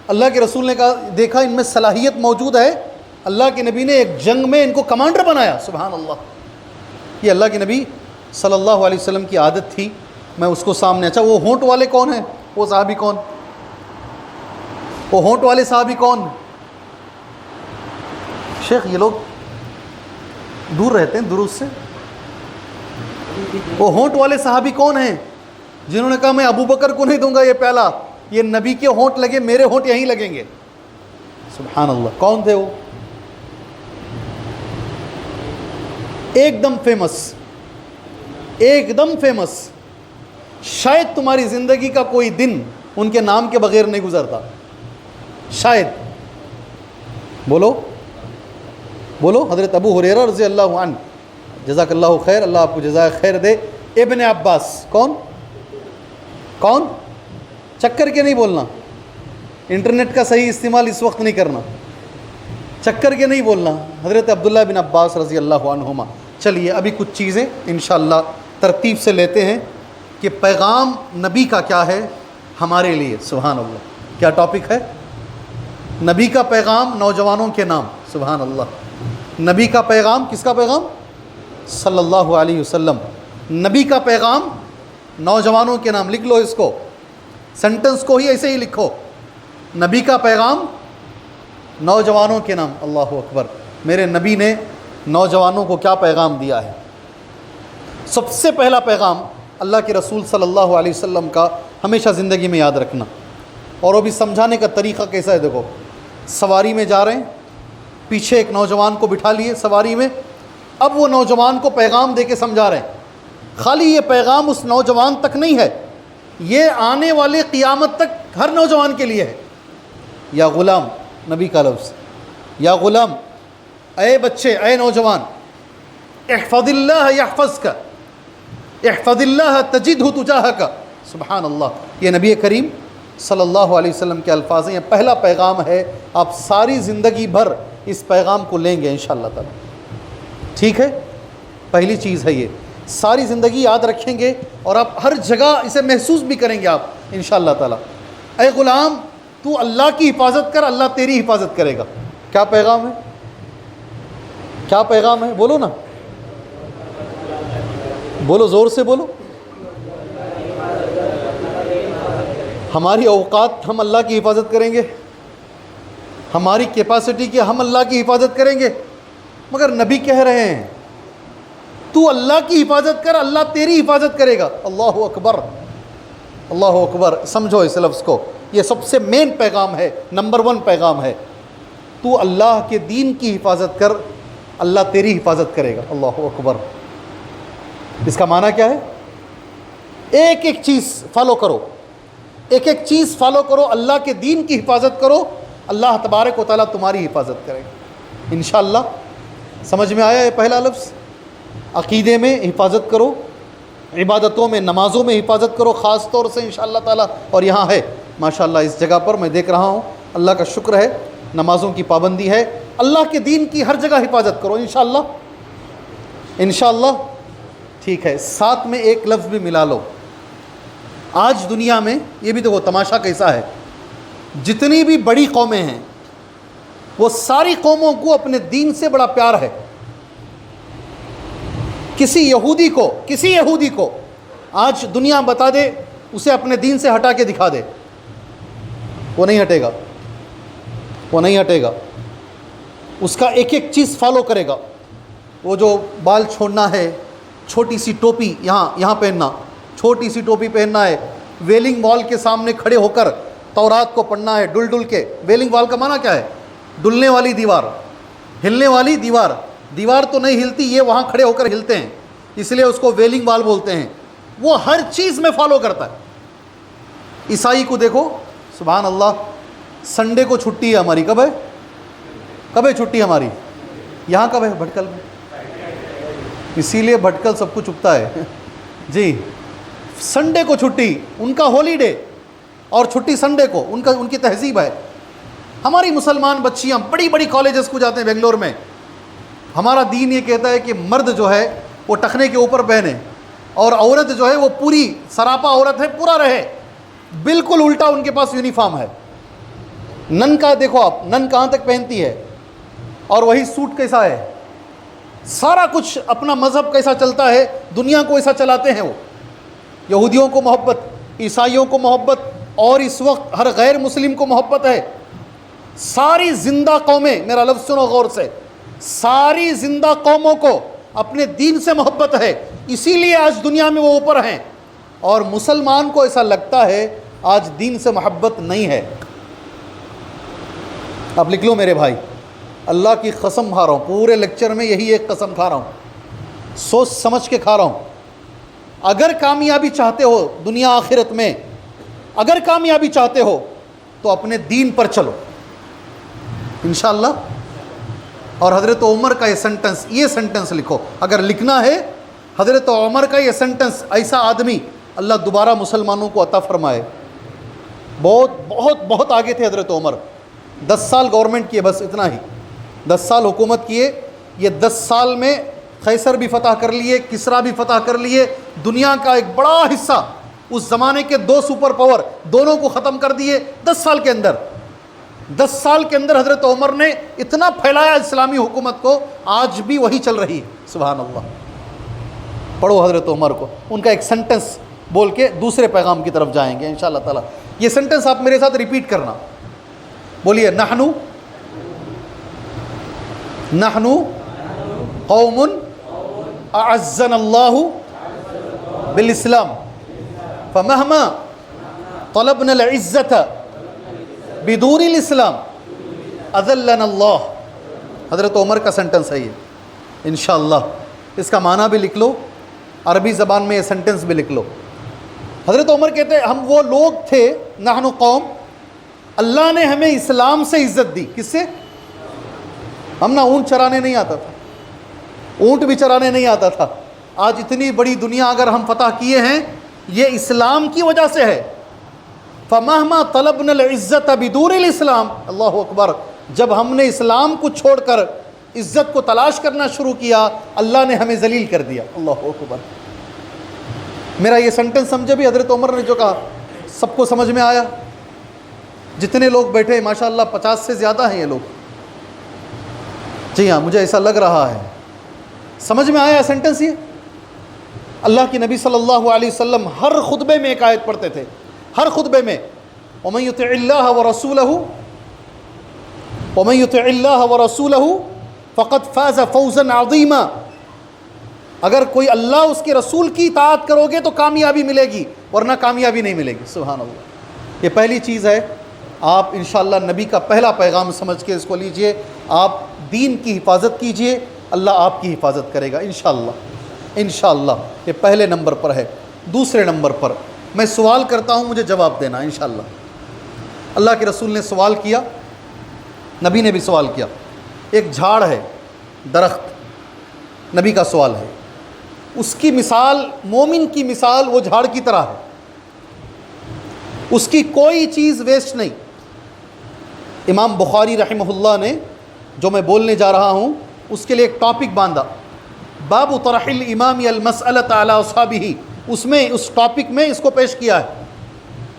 اللہ کے رسول نے کہا دیکھا ان میں صلاحیت موجود ہے, اللہ کے نبی نے ایک جنگ میں ان کو کمانڈر بنایا. سبحان اللہ. یہ اللہ کے نبی صلی اللہ علیہ وسلم کی عادت تھی. میں اس کو سامنے, اچھا وہ ہونٹ والے کون ہیں؟ وہ صحابی کون؟ وہ ہونٹ والے صحابی کون؟ شیخ یہ لوگ دور رہتے ہیں دروس سے. وہ ہونٹ والے صحابی کون ہیں جنہوں نے کہا میں ابو بکر کو نہیں دوں گا یہ پیالہ, یہ نبی کے ہونٹ لگے, میرے ہونٹ یہیں لگیں گے. سبحان اللہ. کون تھے وہ؟ ایک دم فیمس, ایک دم فیمس. شاید تمہاری زندگی کا کوئی دن ان کے نام کے بغیر نہیں گزرتا, شاید. بولو بولو. حضرت ابو ہریرہ رضی اللہ عنہ, جزاک اللہ خیر, اللہ آپ کو جزائے خیر دے. ابن عباس. کون کون؟ چکر کے نہیں بولنا, انٹرنیٹ کا صحیح استعمال اس وقت نہیں کرنا, چکر کے نہیں بولنا. حضرت عبداللہ بن عباس رضی اللہ عنہما. چلیے ابھی کچھ چیزیں انشاءاللہ ترتیب سے لیتے ہیں کہ پیغام نبی کا کیا ہے ہمارے لیے. سبحان اللہ. کیا ٹاپک ہے؟ نبی کا پیغام, نوجوانوں کے نام. سبحان اللہ. نبی کا پیغام, کس کا پیغام؟ صلی اللہ علیہ وسلم. نبی کا پیغام, نوجوانوں کے نام. لکھ لو اس کو, سینٹنس کو ہی ایسے ہی لکھو. نبی کا پیغام, نوجوانوں کے نام. اللہ اکبر. میرے نبی نے نوجوانوں کو کیا پیغام دیا ہے؟ سب سے پہلا پیغام اللہ کے رسول صلی اللہ علیہ وسلم کا ہمیشہ زندگی میں یاد رکھنا. اور وہ بھی سمجھانے کا طریقہ کیسا ہے؟ دیکھو, سواری میں جا رہے ہیں, پیچھے ایک نوجوان کو بٹھا لیے سواری میں. اب وہ نوجوان کو پیغام دے کے سمجھا رہے ہیں. خالی یہ پیغام اس نوجوان تک نہیں ہے, یہ آنے والے قیامت تک ہر نوجوان کے لیے ہے. یا غلام, نبی کا لفظ, یا غلام, اے بچے, اے نوجوان, احفظ اللہ یحفظک, احفظ اللہ تجدہ تجاہک. سبحان اللہ. یہ نبی کریم صلی اللہ علیہ وسلم کے الفاظ ہیں. یہ پہلا پیغام ہے, آپ ساری زندگی بھر اس پیغام کو لیں گے انشاءاللہ تعالی. ٹھیک ہے, پہلی چیز ہے یہ, ساری زندگی یاد رکھیں گے اور آپ ہر جگہ اسے محسوس بھی کریں گے آپ انشاءاللہ تعالی. اے غلام, تو اللہ کی حفاظت کر, اللہ تیری حفاظت کرے گا. کیا پیغام ہے؟ کیا پیغام ہے؟ بولو نا, بولو, زور سے بولو. ہماری اوقات ہم اللہ کی حفاظت کریں گے, ہماری کیپیسٹی کی ہم اللہ کی حفاظت کریں گے. مگر نبی کہہ رہے ہیں تو اللہ کی حفاظت کر, اللہ تیری حفاظت کرے گا. اللہ اکبر, اللہ اکبر. سمجھو اس لفظ کو, یہ سب سے مین پیغام ہے, نمبر 1 پیغام ہے. تو اللہ کے دین کی حفاظت کر, اللہ تیری حفاظت کرے گا. اللہ اکبر. اس کا معنی کیا ہے؟ ایک ایک چیز فالو کرو, ایک ایک چیز فالو کرو, اللہ کے دین کی حفاظت کرو, اللہ تبارک و تعالیٰ تمہاری حفاظت کرے گا انشاءاللہ. سمجھ میں آیا یہ پہلا لفظ؟ عقیدے میں حفاظت کرو, عبادتوں میں, نمازوں میں حفاظت کرو خاص طور سے انشاءاللہ تعالیٰ. اور یہاں ہے ماشاءاللہ اس جگہ پر میں دیکھ رہا ہوں, اللہ کا شکر ہے نمازوں کی پابندی ہے، اللہ کے دین کی ہر جگہ حفاظت کرو انشاءاللہ، انشاءاللہ۔ ٹھیک ہے، ساتھ میں ایک لفظ بھی ملا لو، آج دنیا میں یہ بھی دیکھو تماشا کیسا ہے، جتنی بھی بڑی قومیں ہیں وہ ساری قوموں کو اپنے دین سے بڑا پیار ہے۔ کسی یہودی کو آج دنیا بتا دے اسے اپنے دین سے ہٹا کے دکھا دے، وہ نہیں ہٹے گا، اس کا ایک ایک چیز فالو کرے گا۔ وہ جو بال چھوڑنا ہے، چھوٹی سی ٹوپی یہاں پہننا، چھوٹی سی ٹوپی پہننا ہے، ویلنگ وال کے سامنے کھڑے ہو کر تورات کو پڑھنا ہے ڈل کے۔ ویلنگ وال کا معنی کیا ہے؟ ڈلنے والی دیوار، ہلنے والی دیوار۔ دیوار تو نہیں ہلتی، یہ وہاں کھڑے ہو کر ہلتے ہیں، اس لیے اس کو ویلنگ وال بولتے ہیں۔ وہ ہر چیز میں فالو کرتا ہے۔ عیسائی کو دیکھو، سبحان اللہ، سنڈے کو چھٹی ہے ہماری، کب ہے چھٹی ہماری؟ یہاں کب ہے؟ بھٹکل میں، اسی لیے بھٹکل سب کو چپتا ہے جی۔ سنڈے کو چھٹی، ان کا ہولی ڈے، اور چھٹی سنڈے کو، ان کی تہذیب ہے۔ ہماری مسلمان بچیاں بڑی بڑی کالجز کو جاتے ہیں بنگلور میں، ہمارا دین یہ کہتا ہے کہ مرد جو ہے وہ ٹخنے کے اوپر پہنے، اور عورت جو ہے وہ پوری سراپا عورت ہے، پورا رہے۔ بالکل الٹا ان کے پاس یونیفارم ہے۔ نن کا دیکھو آپ، نن کہاں تک پہنتی ہے، اور وہی سوٹ کیسا ہے، سارا کچھ اپنا مذہب کیسا چلتا ہے، دنیا کو ایسا چلاتے ہیں وہ۔ یہودیوں کو محبت، عیسائیوں کو محبت، اور اس وقت ہر غیر مسلم کو محبت ہے۔ ساری زندہ قومیں، میرا لفظ سنو غور سے، ساری زندہ قوموں کو اپنے دین سے محبت ہے، اسی لیے آج دنیا میں وہ اوپر ہیں۔ اور مسلمان کو ایسا لگتا ہے آج دین سے محبت نہیں ہے۔ اب لکھ لو میرے بھائی، اللہ کی قسم کھا رہا ہوں، پورے لیکچر میں یہی ایک قسم کھا رہا ہوں، سوچ سمجھ کے کھا رہا ہوں۔ اگر کامیابی چاہتے ہو دنیا آخرت میں، اگر کامیابی چاہتے ہو تو اپنے دین پر چلو انشاءاللہ۔ اور حضرت عمر کا یہ سنٹنس لکھو، اگر لکھنا ہے حضرت عمر کا یہ سنٹنس، ایسا آدمی اللہ دوبارہ مسلمانوں کو عطا فرمائے۔ بہت بہت بہت آگے تھے حضرت عمر، 10 سال گورنمنٹ کیے، بس اتنا ہی، 10 سال حکومت کیے۔ یہ 10 سال میں قیصر بھی فتح کر لیے، کسرا بھی فتح کر لیے، دنیا کا ایک بڑا حصہ، اس زمانے کے 2 سپر پاور، دونوں کو ختم کر دیے 10 سال کے اندر۔ 10 سال کے اندر حضرت عمر نے اتنا پھیلایا اسلامی حکومت کو، آج بھی وہی چل رہی ہے، سبحان اللہ۔ پڑھو حضرت عمر کو، ان کا ایک سنٹنس بول کے دوسرے پیغام کی طرف جائیں گے انشاءاللہ تعالی۔ یہ سنٹنس آپ میرے ساتھ ریپیٹ کرنا، بولیے، نحن قوم اعزنا اللہ بالاسلام فمہما طلبنا العزت بدون الاسلام اذلنا اللہ۔ حضرت عمر کا سنٹنس ہے یہ انشاءاللہ۔ اس کا معنی بھی لکھ لو، عربی زبان میں یہ سنٹنس بھی لکھ لو۔ حضرت عمر کہتے ہیں ہم وہ لوگ تھے، نحن قوم، اللہ نے ہمیں اسلام سے عزت دی۔ کس سے؟ ہم نہ اونٹ چرانے نہیں آتا تھا، اونٹ بھی چرانے نہیں آتا تھا۔ آج اتنی بڑی دنیا اگر ہم فتح کیے ہیں، یہ اسلام کی وجہ سے ہے۔ فمہما طلبنا العزت بدون الاسلام، اللہ اکبر، جب ہم نے اسلام کو چھوڑ کر عزت کو تلاش کرنا شروع کیا، اللہ نے ہمیں ذلیل کر دیا، اللہ اکبر۔ میرا یہ سنٹنس سمجھے بھی، حضرت عمر نے جو کہا سب کو سمجھ میں آیا؟ جتنے لوگ بیٹھے ماشاءاللہ 50 سے زیادہ ہیں یہ لوگ، جی ہاں مجھے ایسا لگ رہا ہے، سمجھ میں آیا سنٹنس یہ؟ اللہ کی نبی صلی اللہ علیہ وسلم ہر خطبے میں ایک آیت پڑھتے تھے، ہر خطبے میں، وَمَن يُطِعِ اللَّهَ وَرَسُولَهُ وَمَن يُطِعِ اللَّهَ وَرَسُولَهُ فَقَدْ فَازَ فَوْزًا عَظِيمًا۔ اگر کوئی اللہ اس کے رسول کی اطاعت کرو گے تو کامیابی ملے گی، ورنہ کامیابی نہیں ملے گی، سبحان اللہ۔ یہ پہلی چیز ہے، آپ انشاءاللہ نبی کا پہلا پیغام سمجھ کے اس کو لیجئے، آپ دین کی حفاظت کیجئے، اللہ آپ کی حفاظت کرے گا انشاءاللہ، انشاءاللہ۔ یہ پہلے نمبر پر ہے۔ دوسرے نمبر پر میں سوال کرتا ہوں، مجھے جواب دینا انشاءاللہ۔ اللہ کے رسول نے سوال کیا، نبی نے بھی سوال کیا۔ ایک جھاڑ ہے، درخت، نبی کا سوال ہے، اس کی مثال، مومن کی مثال وہ جھاڑ کی طرح ہے، اس کی کوئی چیز ویسٹ نہیں، امام بخاری رحمہ اللہ نے جو میں بولنے جا رہا ہوں اس کے لیے ایک ٹاپک باندھا، باب طرح الامام المسألۃ علی اصحابہ، اس میں اس ٹاپک میں اس کو پیش کیا ہے۔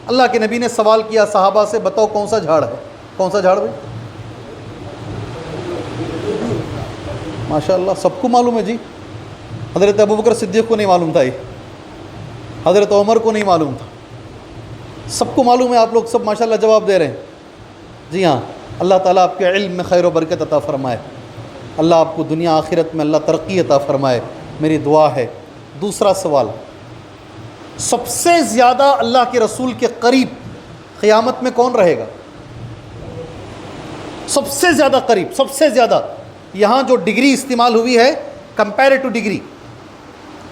اللہ کے نبی نے سوال کیا صحابہ سے، بتاؤ کون سا جھاڑ ہے؟ کون سا جھاڑ بھائی؟ ماشاء اللہ سب کو معلوم ہے جی۔ حضرت ابوبکر صدیق کو نہیں معلوم تھا، یہ حضرت عمر کو نہیں معلوم تھا، سب کو معلوم ہے۔ آپ لوگ سب ماشاء اللہ جواب دے رہے ہیں۔ جی ہاں، اللہ تعالیٰ آپ کے علم میں خیر و برکت عطا فرمائے، اللہ آپ کو دنیا آخرت میں اللہ ترقی عطا فرمائے، میری دعا ہے۔ دوسرا سوال، سب سے زیادہ اللہ کے رسول کے قریب قیامت میں کون رہے گا؟ سب سے زیادہ قریب، سب سے زیادہ، یہاں جو ڈگری استعمال ہوئی ہے کمپیریٹو ڈگری،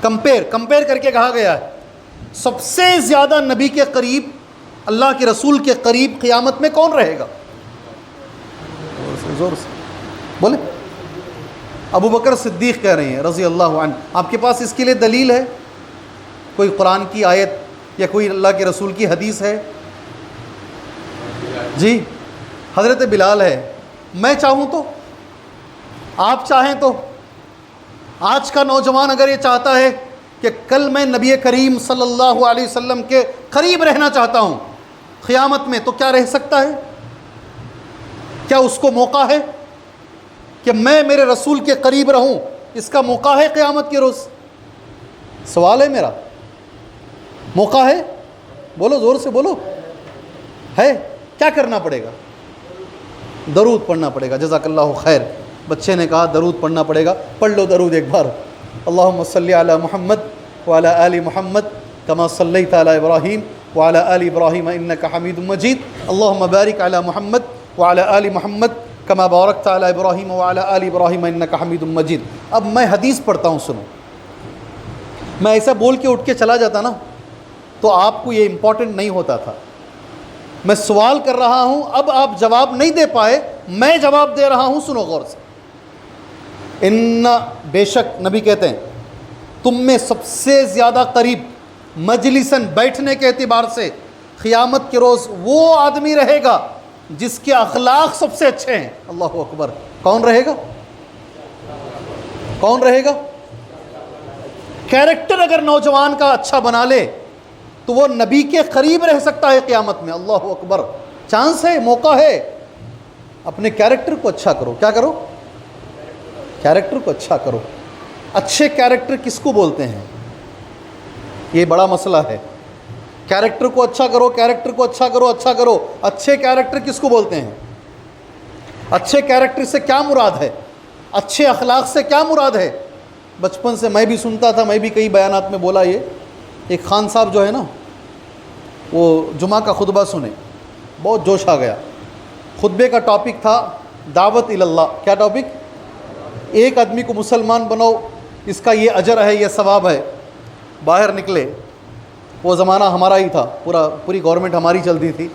کمپیئر کر کے کہا گیا ہے سب سے زیادہ نبی کے قریب، اللہ کے رسول کے قریب قیامت میں کون رہے گا؟ زور سے بولے۔ ابو بکر صدیق کہہ رہے ہیں رضی اللہ عنہ۔ آپ کے پاس اس کے لیے دلیل ہے؟ کوئی قرآن کی آیت یا کوئی اللہ کے رسول کی حدیث ہے؟ جی حضرت بلال ہے۔ میں چاہوں تو، آپ چاہیں تو، آج کا نوجوان اگر یہ چاہتا ہے کہ کل میں نبی کریم صلی اللہ علیہ وسلم کے قریب رہنا چاہتا ہوں قیامت میں، تو کیا رہ سکتا ہے؟ کیا اس کو موقع ہے کہ میں میرے رسول کے قریب رہوں؟ اس کا موقع ہے قیامت کے روز؟ سوال ہے میرا، موقع ہے؟ بولو زور سے بولو، ہے؟ کیا کرنا پڑے گا؟ درود پڑھنا پڑے گا۔ جزاک اللہ خیر، بچے نے کہا درود پڑھنا پڑے گا، پڑھ لو درود ایک بار۔ اللہم صلی علی محمد وعلی آل محمد کما صلیت علی ابراہیم وعلی آل ابراہیم انک حمید مجید، اللہم بارک علی محمد وعلی آل محمد کما بارکت علی ابراہیم وعلی آل ابراہیم انک حمید مجید۔ اب میں حدیث پڑھتا ہوں، سنو۔ میں ایسا بول کے اٹھ کے چلا جاتا نا تو آپ کو یہ امپورٹنٹ نہیں ہوتا تھا۔ میں سوال کر رہا ہوں، اب آپ جواب نہیں دے پائے، میں جواب دے رہا ہوں، سنو غور سے۔ ان، بے شک نبی کہتے ہیں تم میں سب سے زیادہ قریب مجلساً، بیٹھنے کے اعتبار سے قیامت کے روز وہ آدمی رہے گا جس کے اخلاق سب سے اچھے ہیں۔ اللہ اکبر۔ کون رہے گا؟ کون رہے گا؟ کیریکٹر اگر نوجوان کا اچھا بنا لے تو وہ نبی کے قریب رہ سکتا ہے قیامت میں۔ اللہ اکبر، چانس ہے، موقع ہے۔ اپنے کیریکٹر کو اچھا کرو۔ کیا کرو؟ کیریکٹر کو اچھا کرو۔ اچھے کیریکٹر کس کو بولتے ہیں؟ یہ بڑا مسئلہ ہے۔ کیریکٹر کو اچھا کرو، کیریکٹر کو اچھا کرو، اچھا کرو۔ اچھے کیریکٹر کس کو بولتے ہیں؟ اچھے کیریکٹر سے کیا مراد ہے؟ اچھے اخلاق سے کیا مراد ہے؟ بچپن سے میں بھی سنتا تھا، میں بھی کئی بیانات میں بولا یہ۔ ایک خان صاحب جو ہے نا، وہ جمعہ کا خطبہ سنے، بہت جوش آ گیا۔ خطبے کا ٹاپک تھا دعوت الی اللہ۔ کیا ٹاپک؟ ایک آدمی کو مسلمان بناؤ، اس کا یہ اجر ہے، یہ ثواب ہے۔ باہر نکلے، وہ زمانہ ہمارا ہی تھا، پوری گورنمنٹ ہماری چلتی تھی۔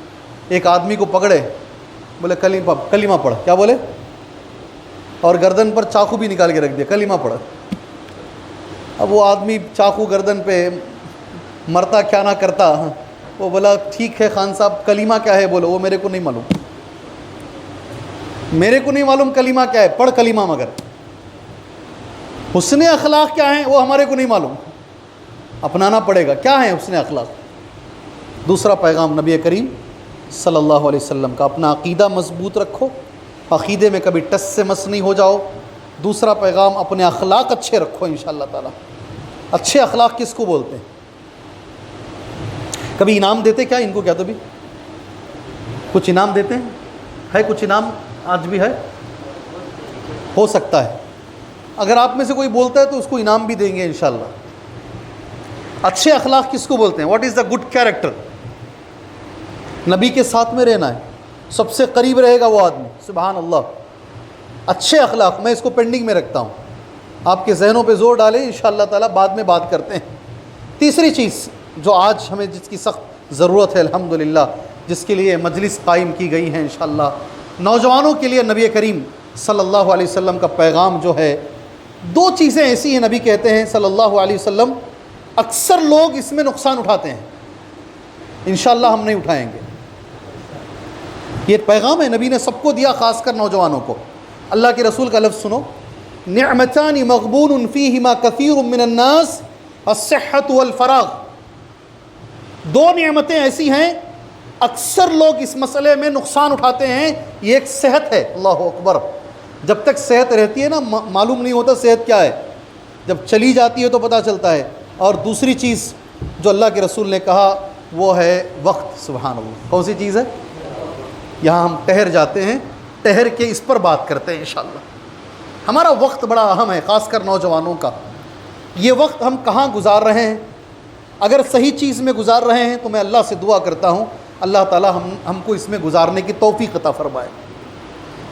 ایک آدمی کو پکڑے، بولے کلمہ پڑھ۔ کیا بولے؟ اور گردن پر چاقو بھی نکال کے رکھ دیا، کلمہ پڑھ۔ اب وہ آدمی چاقو گردن پہ، مرتا کیا نہ کرتا۔ وہ بولا ٹھیک ہے خان صاحب، کلمہ کیا ہے؟ بولو۔ وہ میرے کو نہیں معلوم، میرے کو نہیں معلوم کلمہ کیا ہے، پڑھ کلمہ۔ مگر حسن اخلاق کیا ہیں وہ ہمارے کو نہیں معلوم، اپنانا پڑے گا۔ کیا ہے حسن اخلاق؟ دوسرا پیغام نبی کریم صلی اللہ علیہ وسلم کا، اپنا عقیدہ مضبوط رکھو، عقیدے میں کبھی ٹس سے مس نہیں ہو جاؤ۔ دوسرا پیغام، اپنے اخلاق اچھے رکھو انشاءاللہ تعالی۔ اچھے اخلاق کس کو بولتے ہیں؟ کبھی انعام دیتے کیا ان کو؟ کیا تو بھی کچھ انعام دیتے ہیں؟ ہے کچھ انعام آج بھی ہے؟ ہو سکتا ہے، اگر آپ میں سے کوئی بولتا ہے تو اس کو انعام بھی دیں گے انشاءاللہ۔ اچھے اخلاق کس کو بولتے ہیں؟ What is the good character? نبی کے ساتھ میں رہنا ہے، سب سے قریب رہے گا وہ آدمی۔ سبحان اللہ۔ اچھے اخلاق، میں اس کو پینڈنگ میں رکھتا ہوں، آپ کے ذہنوں پہ زور ڈالیں انشاءاللہ تعالی، بعد میں بات کرتے ہیں۔ تیسری چیز جو آج ہمیں جس کی سخت ضرورت ہے الحمدللہ، جس کے لیے مجلس قائم کی گئی ہے انشاءاللہ، نوجوانوں کے لیے نبی کریم صلی اللہ علیہ وسلم کا پیغام جو ہے، دو چیزیں ایسی ہیں نبی کہتے ہیں صلی اللہ علیہ وسلم، اکثر لوگ اس میں نقصان اٹھاتے ہیں، انشاءاللہ ہم نہیں اٹھائیں گے۔ یہ پیغام ہے نبی نے سب کو دیا، خاص کر نوجوانوں کو۔ اللہ کے رسول کا لفظ سنو، نعمتان مغبون فیہما کثیر من الناس الصحۃ والفراغ۔ دو نعمتیں ایسی ہیں اکثر لوگ اس مسئلے میں نقصان اٹھاتے ہیں، یہ ایک صحت ہے، اللہ اکبر، جب تک صحت رہتی ہے نا معلوم نہیں ہوتا صحت کیا ہے، جب چلی جاتی ہے تو پتہ چلتا ہے۔ اور دوسری چیز جو اللہ کے رسول نے کہا وہ ہے وقت، سبحان اللہ۔ کون سی چیز ہے؟ یہاں ہم ٹہر جاتے ہیں، ٹہر کے اس پر بات کرتے ہیں انشاءاللہ۔ ہمارا وقت بڑا اہم ہے، خاص کر نوجوانوں کا۔ یہ وقت ہم کہاں گزار رہے ہیں؟ اگر صحیح چیز میں گزار رہے ہیں تو میں اللہ سے دعا کرتا ہوں اللہ تعالی ہم کو اس میں گزارنے کی توفیق عطا فرمائے۔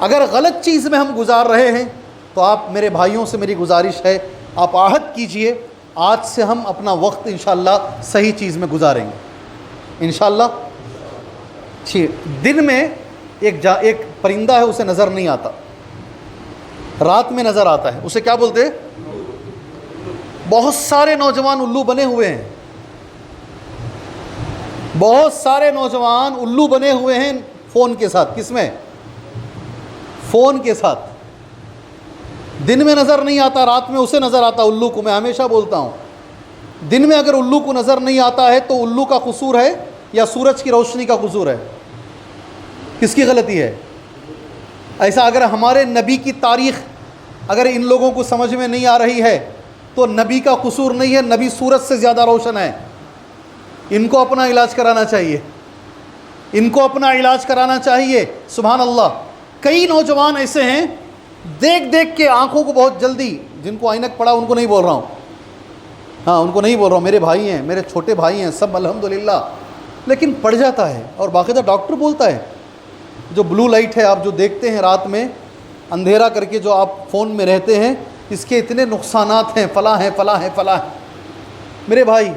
اگر غلط چیز میں ہم گزار رہے ہیں تو آپ میرے بھائیوں سے میری گزارش ہے، آپ عہد کیجئے آج سے ہم اپنا وقت انشاءاللہ صحیح چیز میں گزاریں گے انشاءاللہ۔ دن میں ایک پرندہ ہے، اسے نظر نہیں آتا، رات میں نظر آتا ہے، اسے کیا بولتے ہیں؟ بہت سارے نوجوان الو بنے ہوئے ہیں، بہت سارے نوجوان الو بنے ہوئے ہیں فون کے ساتھ۔ کس میں؟ فون کے ساتھ۔ دن میں نظر نہیں آتا، رات میں اسے نظر آتا الو کو۔ میں ہمیشہ بولتا ہوں دن میں اگر الو کو نظر نہیں آتا ہے تو الو کا قصور ہے یا سورج کی روشنی کا قصور ہے؟ کس کی غلطی ہے؟ ایسا اگر ہمارے نبی کی تاریخ اگر ان لوگوں کو سمجھ میں نہیں آ رہی ہے تو نبی کا قصور نہیں ہے، نبی سورج سے زیادہ روشن ہے۔ ان کو اپنا علاج کرانا چاہیے، ان کو اپنا علاج کرانا چاہیے، سبحان اللہ۔ کئی نوجوان ایسے ہیں دیکھ دیکھ کے آنکھوں کو بہت جلدی، جن کو عینک پڑا ان کو نہیں بول رہا ہوں، ہاں ان کو نہیں بول رہا ہوں، میرے بھائی ہیں، میرے چھوٹے بھائی ہیں سب الحمدللہ، لیکن پڑ جاتا ہے۔ اور باقاعدہ ڈاکٹر بولتا ہے جو بلو لائٹ ہے آپ جو دیکھتے ہیں رات میں اندھیرا کر کے جو آپ فون میں رہتے ہیں، اس کے اتنے نقصانات ہیں، فلاں ہیں فلاں ہیں فلاں ہیں۔ میرے بھائی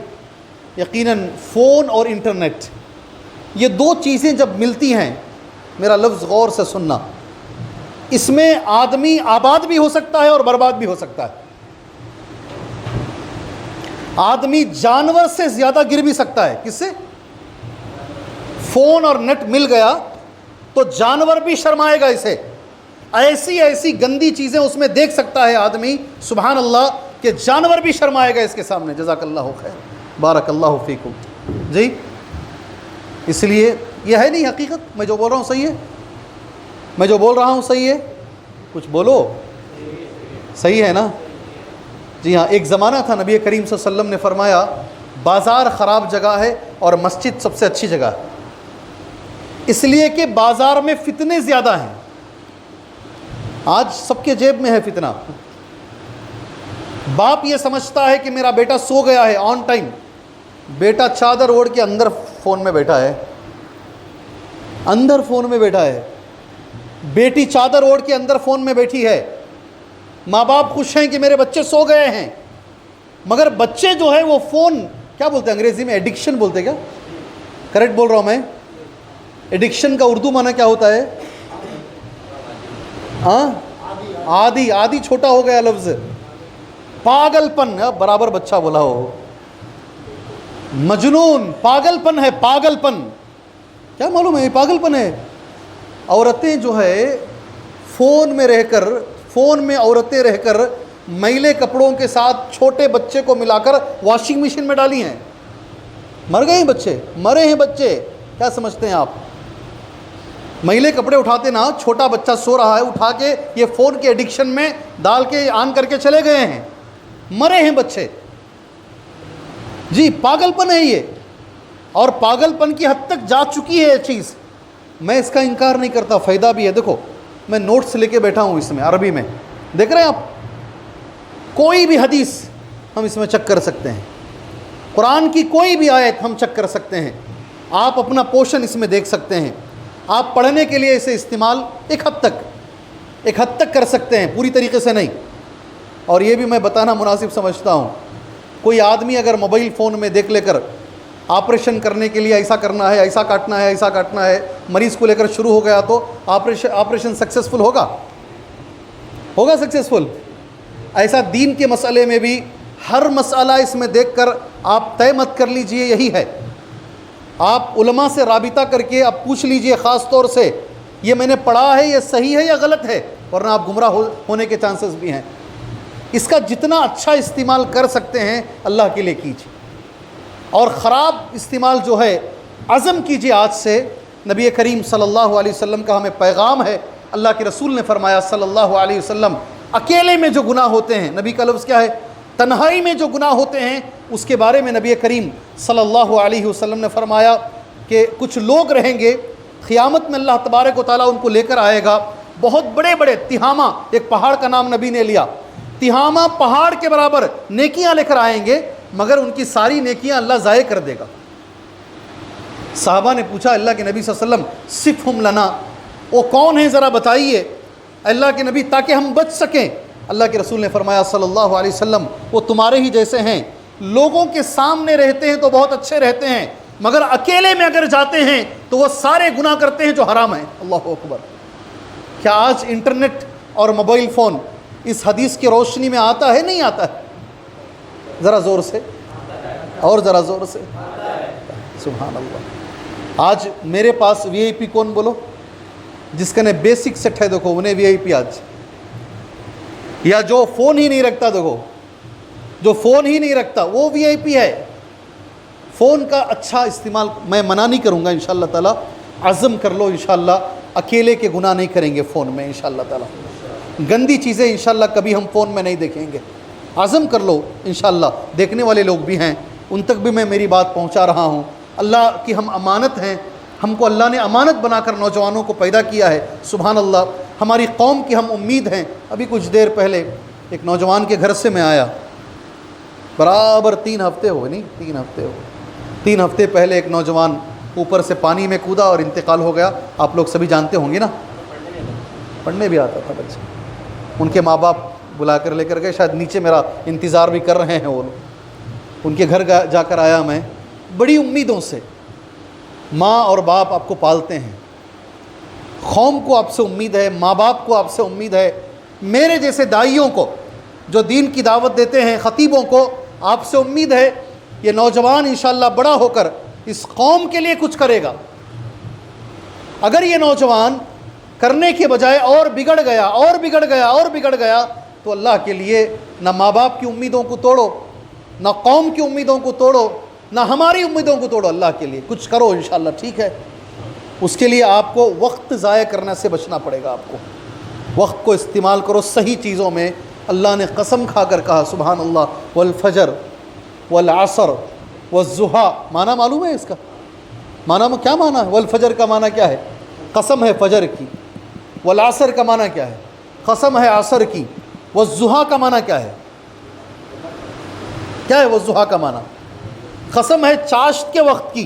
یقیناً فون اور انٹرنیٹ یہ دو چیزیں جب ملتی ہیں، میرا لفظ غور سے سننا، اس میں آدمی آباد بھی ہو سکتا ہے اور برباد بھی ہو سکتا ہے۔ آدمی جانور سے زیادہ گر بھی سکتا ہے۔ کس سے؟ فون اور نیٹ مل گیا تو جانور بھی شرمائے گا اسے، ایسی ایسی گندی چیزیں اس میں دیکھ سکتا ہے آدمی، سبحان اللہ، کہ جانور بھی شرمائے گا اس کے سامنے۔ جزاک اللہ خیر، بارک اللہ فیکم۔ جی اس لیے یہ ہے نہیں حقیقت، میں جو بول رہا ہوں صحیح ہے، میں جو بول رہا ہوں صحیح ہے، کچھ بولو، صحیح ہے نا؟ جی ہاں، ایک زمانہ تھا نبی کریم صلی اللہ علیہ وسلم نے فرمایا بازار خراب جگہ ہے اور مسجد سب سے اچھی جگہ ہے، اس لیے کہ بازار میں فتنے زیادہ ہیں۔ آج سب کے جیب میں ہے فتنہ۔ باپ یہ سمجھتا ہے کہ میرا بیٹا سو گیا ہے آن ٹائم، بیٹا چادر اوڑھ کے اندر فون میں بیٹھا ہے، اندر فون میں بیٹھا ہے، بیٹی چادر اوڑھ کے اندر فون میں بیٹھی ہے۔ ماں باپ خوش ہیں کہ میرے بچے سو گئے ہیں، مگر بچے جو ہے وہ فون، کیا بولتے ہیں انگریزی میں؟ ایڈکشن بولتے، کیا کریکٹ بول رہا ہوں میں؟ ایڈکشن کا اردو معنی کیا ہوتا ہے؟ ہاں عادی، عادی چھوٹا ہو گیا لفظ، پاگل پن، برابر بچہ بولا ہو، مجنون، پاگل پن ہے، پاگل پن، کیا معلوم ہے یہ پاگل پن ہے؟ عورتیں جو ہے فون میں رہ کر، فون میں عورتیں رہ کر میلے کپڑوں کے ساتھ چھوٹے بچے کو ملا کر واشنگ مشین میں ڈالی ہیں، مر گئے ہیں بچے، مرے ہیں بچے، کیا سمجھتے ہیں آپ؟ میلے کپڑے اٹھاتے نا، چھوٹا بچہ سو رہا ہے اٹھا کے یہ فون کے ایڈکشن میں ڈال کے آن کر کے چلے گئے ہیں، مرے ہیں بچے۔ جی پاگل پن ہے یہ، اور پاگل پن کی حد تک جا چکی ہے یہ چیز، میں اس کا انکار نہیں کرتا، فائدہ بھی ہے۔ دیکھو میں نوٹس لے کے بیٹھا ہوں اس میں، عربی میں، دیکھ رہے ہیں آپ، کوئی بھی حدیث ہم اس میں چیک کر سکتے ہیں، قرآن کی کوئی بھی آیت ہم چیک کر سکتے ہیں، آپ اپنا پورشن اس میں دیکھ سکتے ہیں، آپ پڑھنے کے لیے اسے استعمال ایک حد تک کر سکتے ہیں، پوری طریقے سے نہیں۔ اور یہ بھی میں بتانا مناسب سمجھتا ہوں، کوئی آدمی اگر موبائل فون میں دیکھ لے کر آپریشن کرنے کے لیے ایسا کرنا ہے، ایسا کاٹنا ہے، ایسا کاٹنا ہے، مریض کو لے کر شروع ہو گیا تو آپریشن سکسیسفل ہوگا سکسیسفل؟ ایسا دین کے مسئلے میں بھی ہر مسئلہ اس میں دیکھ کر آپ طے مت کر لیجئے یہی ہے، آپ علماء سے رابطہ کر کے اب پوچھ لیجئے خاص طور سے یہ میں نے پڑھا ہے یہ صحیح ہے یا غلط ہے، ورنہ آپ گمراہ ہونے کے چانسز بھی ہیں۔ اس کا جتنا اچھا استعمال کر سکتے ہیں اللہ کے لیے کیجیے، اور خراب استعمال جو ہے عزم کیجیے آج سے۔ نبی کریم صلی اللہ علیہ وسلم کا ہمیں پیغام ہے، اللہ کے رسول نے فرمایا صلی اللہ علیہ وسلم، اکیلے میں جو گناہ ہوتے ہیں، نبی کا لفظ کیا ہے، تنہائی میں جو گناہ ہوتے ہیں، اس کے بارے میں نبی کریم صلی اللہ علیہ وسلم نے فرمایا کہ کچھ لوگ رہیں گے قیامت میں اللہ تبارک و تعالیٰ ان کو لے کر آئے گا، بہت بڑے بڑے تہامہ، ایک پہاڑ کا نام نبی نے لیا، تہامہ پہاڑ کے برابر نیکیاں لے کر آئیں گے، مگر ان کی ساری نیکیاں اللہ ضائع کر دے گا۔ صحابہ نے پوچھا اللہ کے نبی صلی اللہ علیہ وسلم صفہم لنا، وہ کون ہیں ذرا بتائیے اللہ کے نبی تاکہ ہم بچ سکیں۔ اللہ کے رسول نے فرمایا صلی اللہ علیہ وسلم، وہ تمہارے ہی جیسے ہیں، لوگوں کے سامنے رہتے ہیں تو بہت اچھے رہتے ہیں، مگر اکیلے میں اگر جاتے ہیں تو وہ سارے گناہ کرتے ہیں جو حرام ہیں۔ اللہ اکبر۔ کیا آج انٹرنیٹ اور موبائل فون اس حدیث کی روشنی میں آتا ہے نہیں آتا ہے؟ ذرا زور سے اور ذرا زور سے، سبحان اللہ۔ آج میرے پاس وی آئی پی کون بولو، جس کا نے بیسک سیٹ ہے دیکھو انہیں وی آئی پی آج، یا جو فون ہی نہیں رکھتا، دیکھو جو فون ہی نہیں رکھتا وہ وی آئی پی ہے۔ فون کا اچھا استعمال میں منع نہیں کروں گا انشاءاللہ تعالی، عزم کر لو انشاءاللہ اکیلے کے گناہ نہیں کریں گے فون میں انشاءاللہ تعالی، گندی چیزیں انشاءاللہ کبھی ہم فون میں نہیں دیکھیں گے، عزم کر لو انشاءاللہ۔ دیکھنے والے لوگ بھی ہیں، ان تک بھی میں میری بات پہنچا رہا ہوں۔ اللہ کی ہم امانت ہیں، ہم کو اللہ نے امانت بنا کر نوجوانوں کو پیدا کیا ہے، سبحان اللہ۔ ہماری قوم کی ہم امید ہیں۔ ابھی کچھ دیر پہلے ایک نوجوان کے گھر سے میں آیا، برابر 3 ہفتے ہوئے، نہیں 3 ہفتے ہوئے، 3 ہفتے پہلے ایک نوجوان اوپر سے پانی میں کودا اور انتقال ہو گیا۔ آپ لوگ سبھی جانتے ہوں گے نا، پڑھنے بھی آتا تھا بچے، ان کے ماں باپ بلا کر لے کر گئے، شاید نیچے میرا انتظار بھی کر رہے ہیں وہ لوگ۔ ان کے گھر جا کر آیا میں بڑی امیدوں سے۔ ماں اور باپ آپ کو پالتے ہیں، قوم کو آپ سے امید ہے، ماں باپ کو آپ سے امید ہے، میرے جیسے داعیوں کو جو دین کی دعوت دیتے ہیں، خطیبوں کو آپ سے امید ہے یہ نوجوان انشاءاللہ بڑا ہو کر اس قوم کے لیے کچھ کرے گا۔ اگر یہ نوجوان کرنے کے بجائے اور بگڑ گیا اور بگڑ گیا اور بگڑ گیا تو اللہ کے لیے نہ ماں باپ کی امیدوں کو توڑو، نہ قوم کی امیدوں کو توڑو، نہ ہماری امیدوں کو توڑو، اللہ کے لیے کچھ کرو انشاءاللہ، ٹھیک ہے؟ اس کے لیے آپ کو وقت ضائع کرنے سے بچنا پڑے گا، آپ کو وقت کو استعمال کرو صحیح چیزوں میں۔ اللہ نے قسم کھا کر کہا سبحان اللہ، والفجر والعصر والضحیٰ، معنی معلوم ہے اس کا؟ معنی کیا معنی ہے؟ والفجر کا معنی کیا ہے؟ قسم ہے فجر کی۔ والعصر کا معنی کیا ہے؟ قسم ہے عصر کی۔ والضحیٰ کا معنی کیا ہے؟ کیا ہے والضحیٰ کا معنی؟ قسم ہے چاشت کے وقت کی،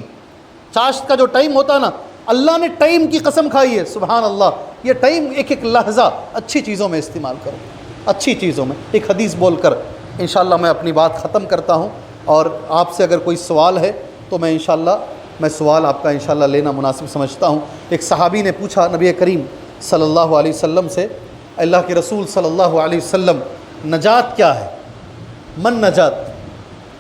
چاشت کا جو ٹائم ہوتا ہے نا، اللہ نے ٹائم کی قسم کھائی ہے، سبحان اللہ۔ یہ ٹائم ایک ایک لحظہ اچھی چیزوں میں استعمال کرو، اچھی چیزوں میں۔ ایک حدیث بول کر انشاءاللہ میں اپنی بات ختم کرتا ہوں، اور آپ سے اگر کوئی سوال ہے تو میں انشاءاللہ سوال آپ کا انشاءاللہ لینا مناسب سمجھتا ہوں۔ ایک صحابی نے پوچھا نبی کریم صلی اللہ علیہ وسلم سے، اللہ کے رسول صلی اللہ علیہ وسلم نجات کیا ہے؟ من نجات،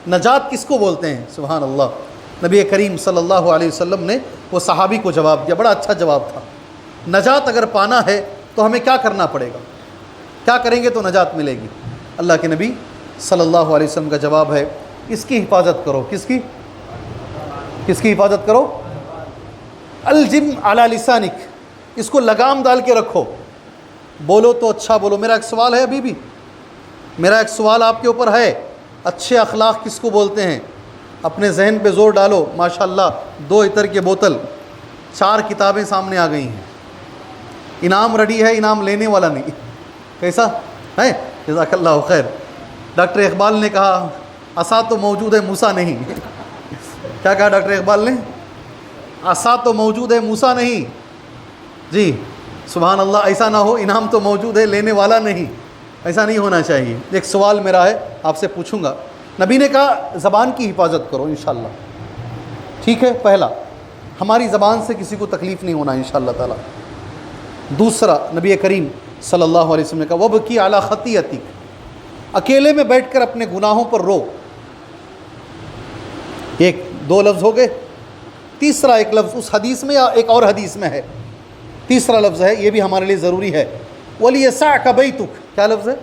نجات کس کو بولتے ہیں؟ سبحان اللہ۔ نبی کریم صلی اللہ علیہ وسلم نے وہ صحابی کو جواب دیا، بڑا اچھا جواب تھا۔ نجات اگر پانا ہے تو ہمیں کیا کرنا پڑے گا؟ کیا کریں گے تو نجات ملے گی؟ اللہ کے نبی صلی اللہ علیہ وسلم کا جواب ہے، اس کی حفاظت کرو۔ کس کی؟ کس کی حفاظت کرو؟ الجم علی لسانک، اس کو لگام ڈال کے رکھو، بولو تو اچھا بولو۔ میرا ایک سوال ہے، ابھی بھی میرا ایک سوال آپ کے اوپر ہے، اچھے اخلاق کس کو بولتے ہیں؟ اپنے ذہن پہ زور ڈالو۔ ماشاءاللہ 2 عطر کے بوتل، 4 کتابیں سامنے آ گئی ہیں، انعام ریڈی ہے، انعام لینے والا نہیں۔ کیسا ہے؟ جزاک اللہ خیر۔ ڈاکٹر اقبال نے کہا عصا تو موجود ہے موسیٰ نہیں۔ کیا کہا ڈاکٹر اقبال نے؟ عصا تو موجود ہے موسیٰ نہیں۔ جی سبحان اللہ، ایسا نہ ہو انعام تو موجود ہے لینے والا نہیں، ایسا نہیں ہونا چاہیے۔ ایک سوال میرا ہے آپ سے پوچھوں گا، نبی نے کہا زبان کی حفاظت کرو انشاءاللہ، ٹھیک ہے؟ پہلا، ہماری زبان سے کسی کو تکلیف نہیں ہونا انشاءاللہ تعالی۔ دوسرا، نبی کریم صلی اللہ علیہ وسلم نے کہا وابکی علی خطیئتک، اکیلے میں بیٹھ کر اپنے گناہوں پر رو۔ 1 2 لفظ ہو گئے۔ تیسرا ایک لفظ اس حدیث میں یا ایک اور حدیث میں ہے، تیسرا لفظ ہے، یہ بھی ہمارے لیے ضروری ہے، وَلِيَسَعْكَ بَيْتُكَ، کیا لفظ ہے؟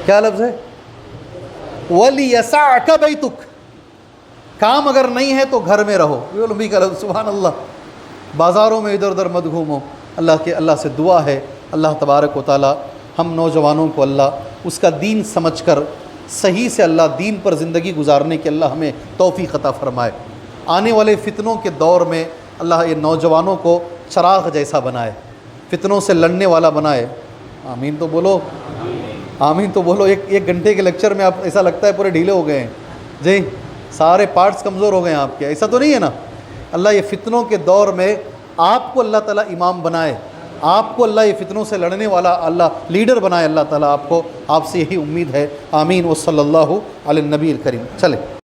کیا لفظ ہے؟ وَلِيَسَعْكَ بَيْتُكَ، کام اگر نہیں ہے تو گھر میں رہو، یہ لمبی کا لفظ، سبحان اللہ، بازاروں میں ادھر ادھر مت گھومو۔ اللہ سے دعا ہے اللہ تبارک و تعالی ہم نوجوانوں کو اللہ اس کا دین سمجھ کر صحیح سے اللہ دین پر زندگی گزارنے کے اللہ ہمیں توفیق عطا فرمائے۔ آنے والے فتنوں کے دور میں اللہ یہ نوجوانوں کو چراغ جیسا بنائے، فتنوں سے لڑنے والا بنائے۔ آمین تو بولو، آمین تو بولو۔ ایک گھنٹے کے لیکچر میں آپ ایسا لگتا ہے پورے ڈھیلے ہو گئے ہیں جی، سارے پارٹس کمزور ہو گئے ہیں آپ کے، ایسا تو نہیں ہے نا؟ اللہ یہ فتنوں کے دور میں آپ کو اللہ تعالیٰ امام بنائے، آپ کو اللہ یہ فتنوں سے لڑنے والا اللہ لیڈر بنائے اللہ تعالیٰ آپ کو، آپ سے یہی امید ہے۔ آمین۔ وصلی اللہ علی النبی الکریم۔ چلے۔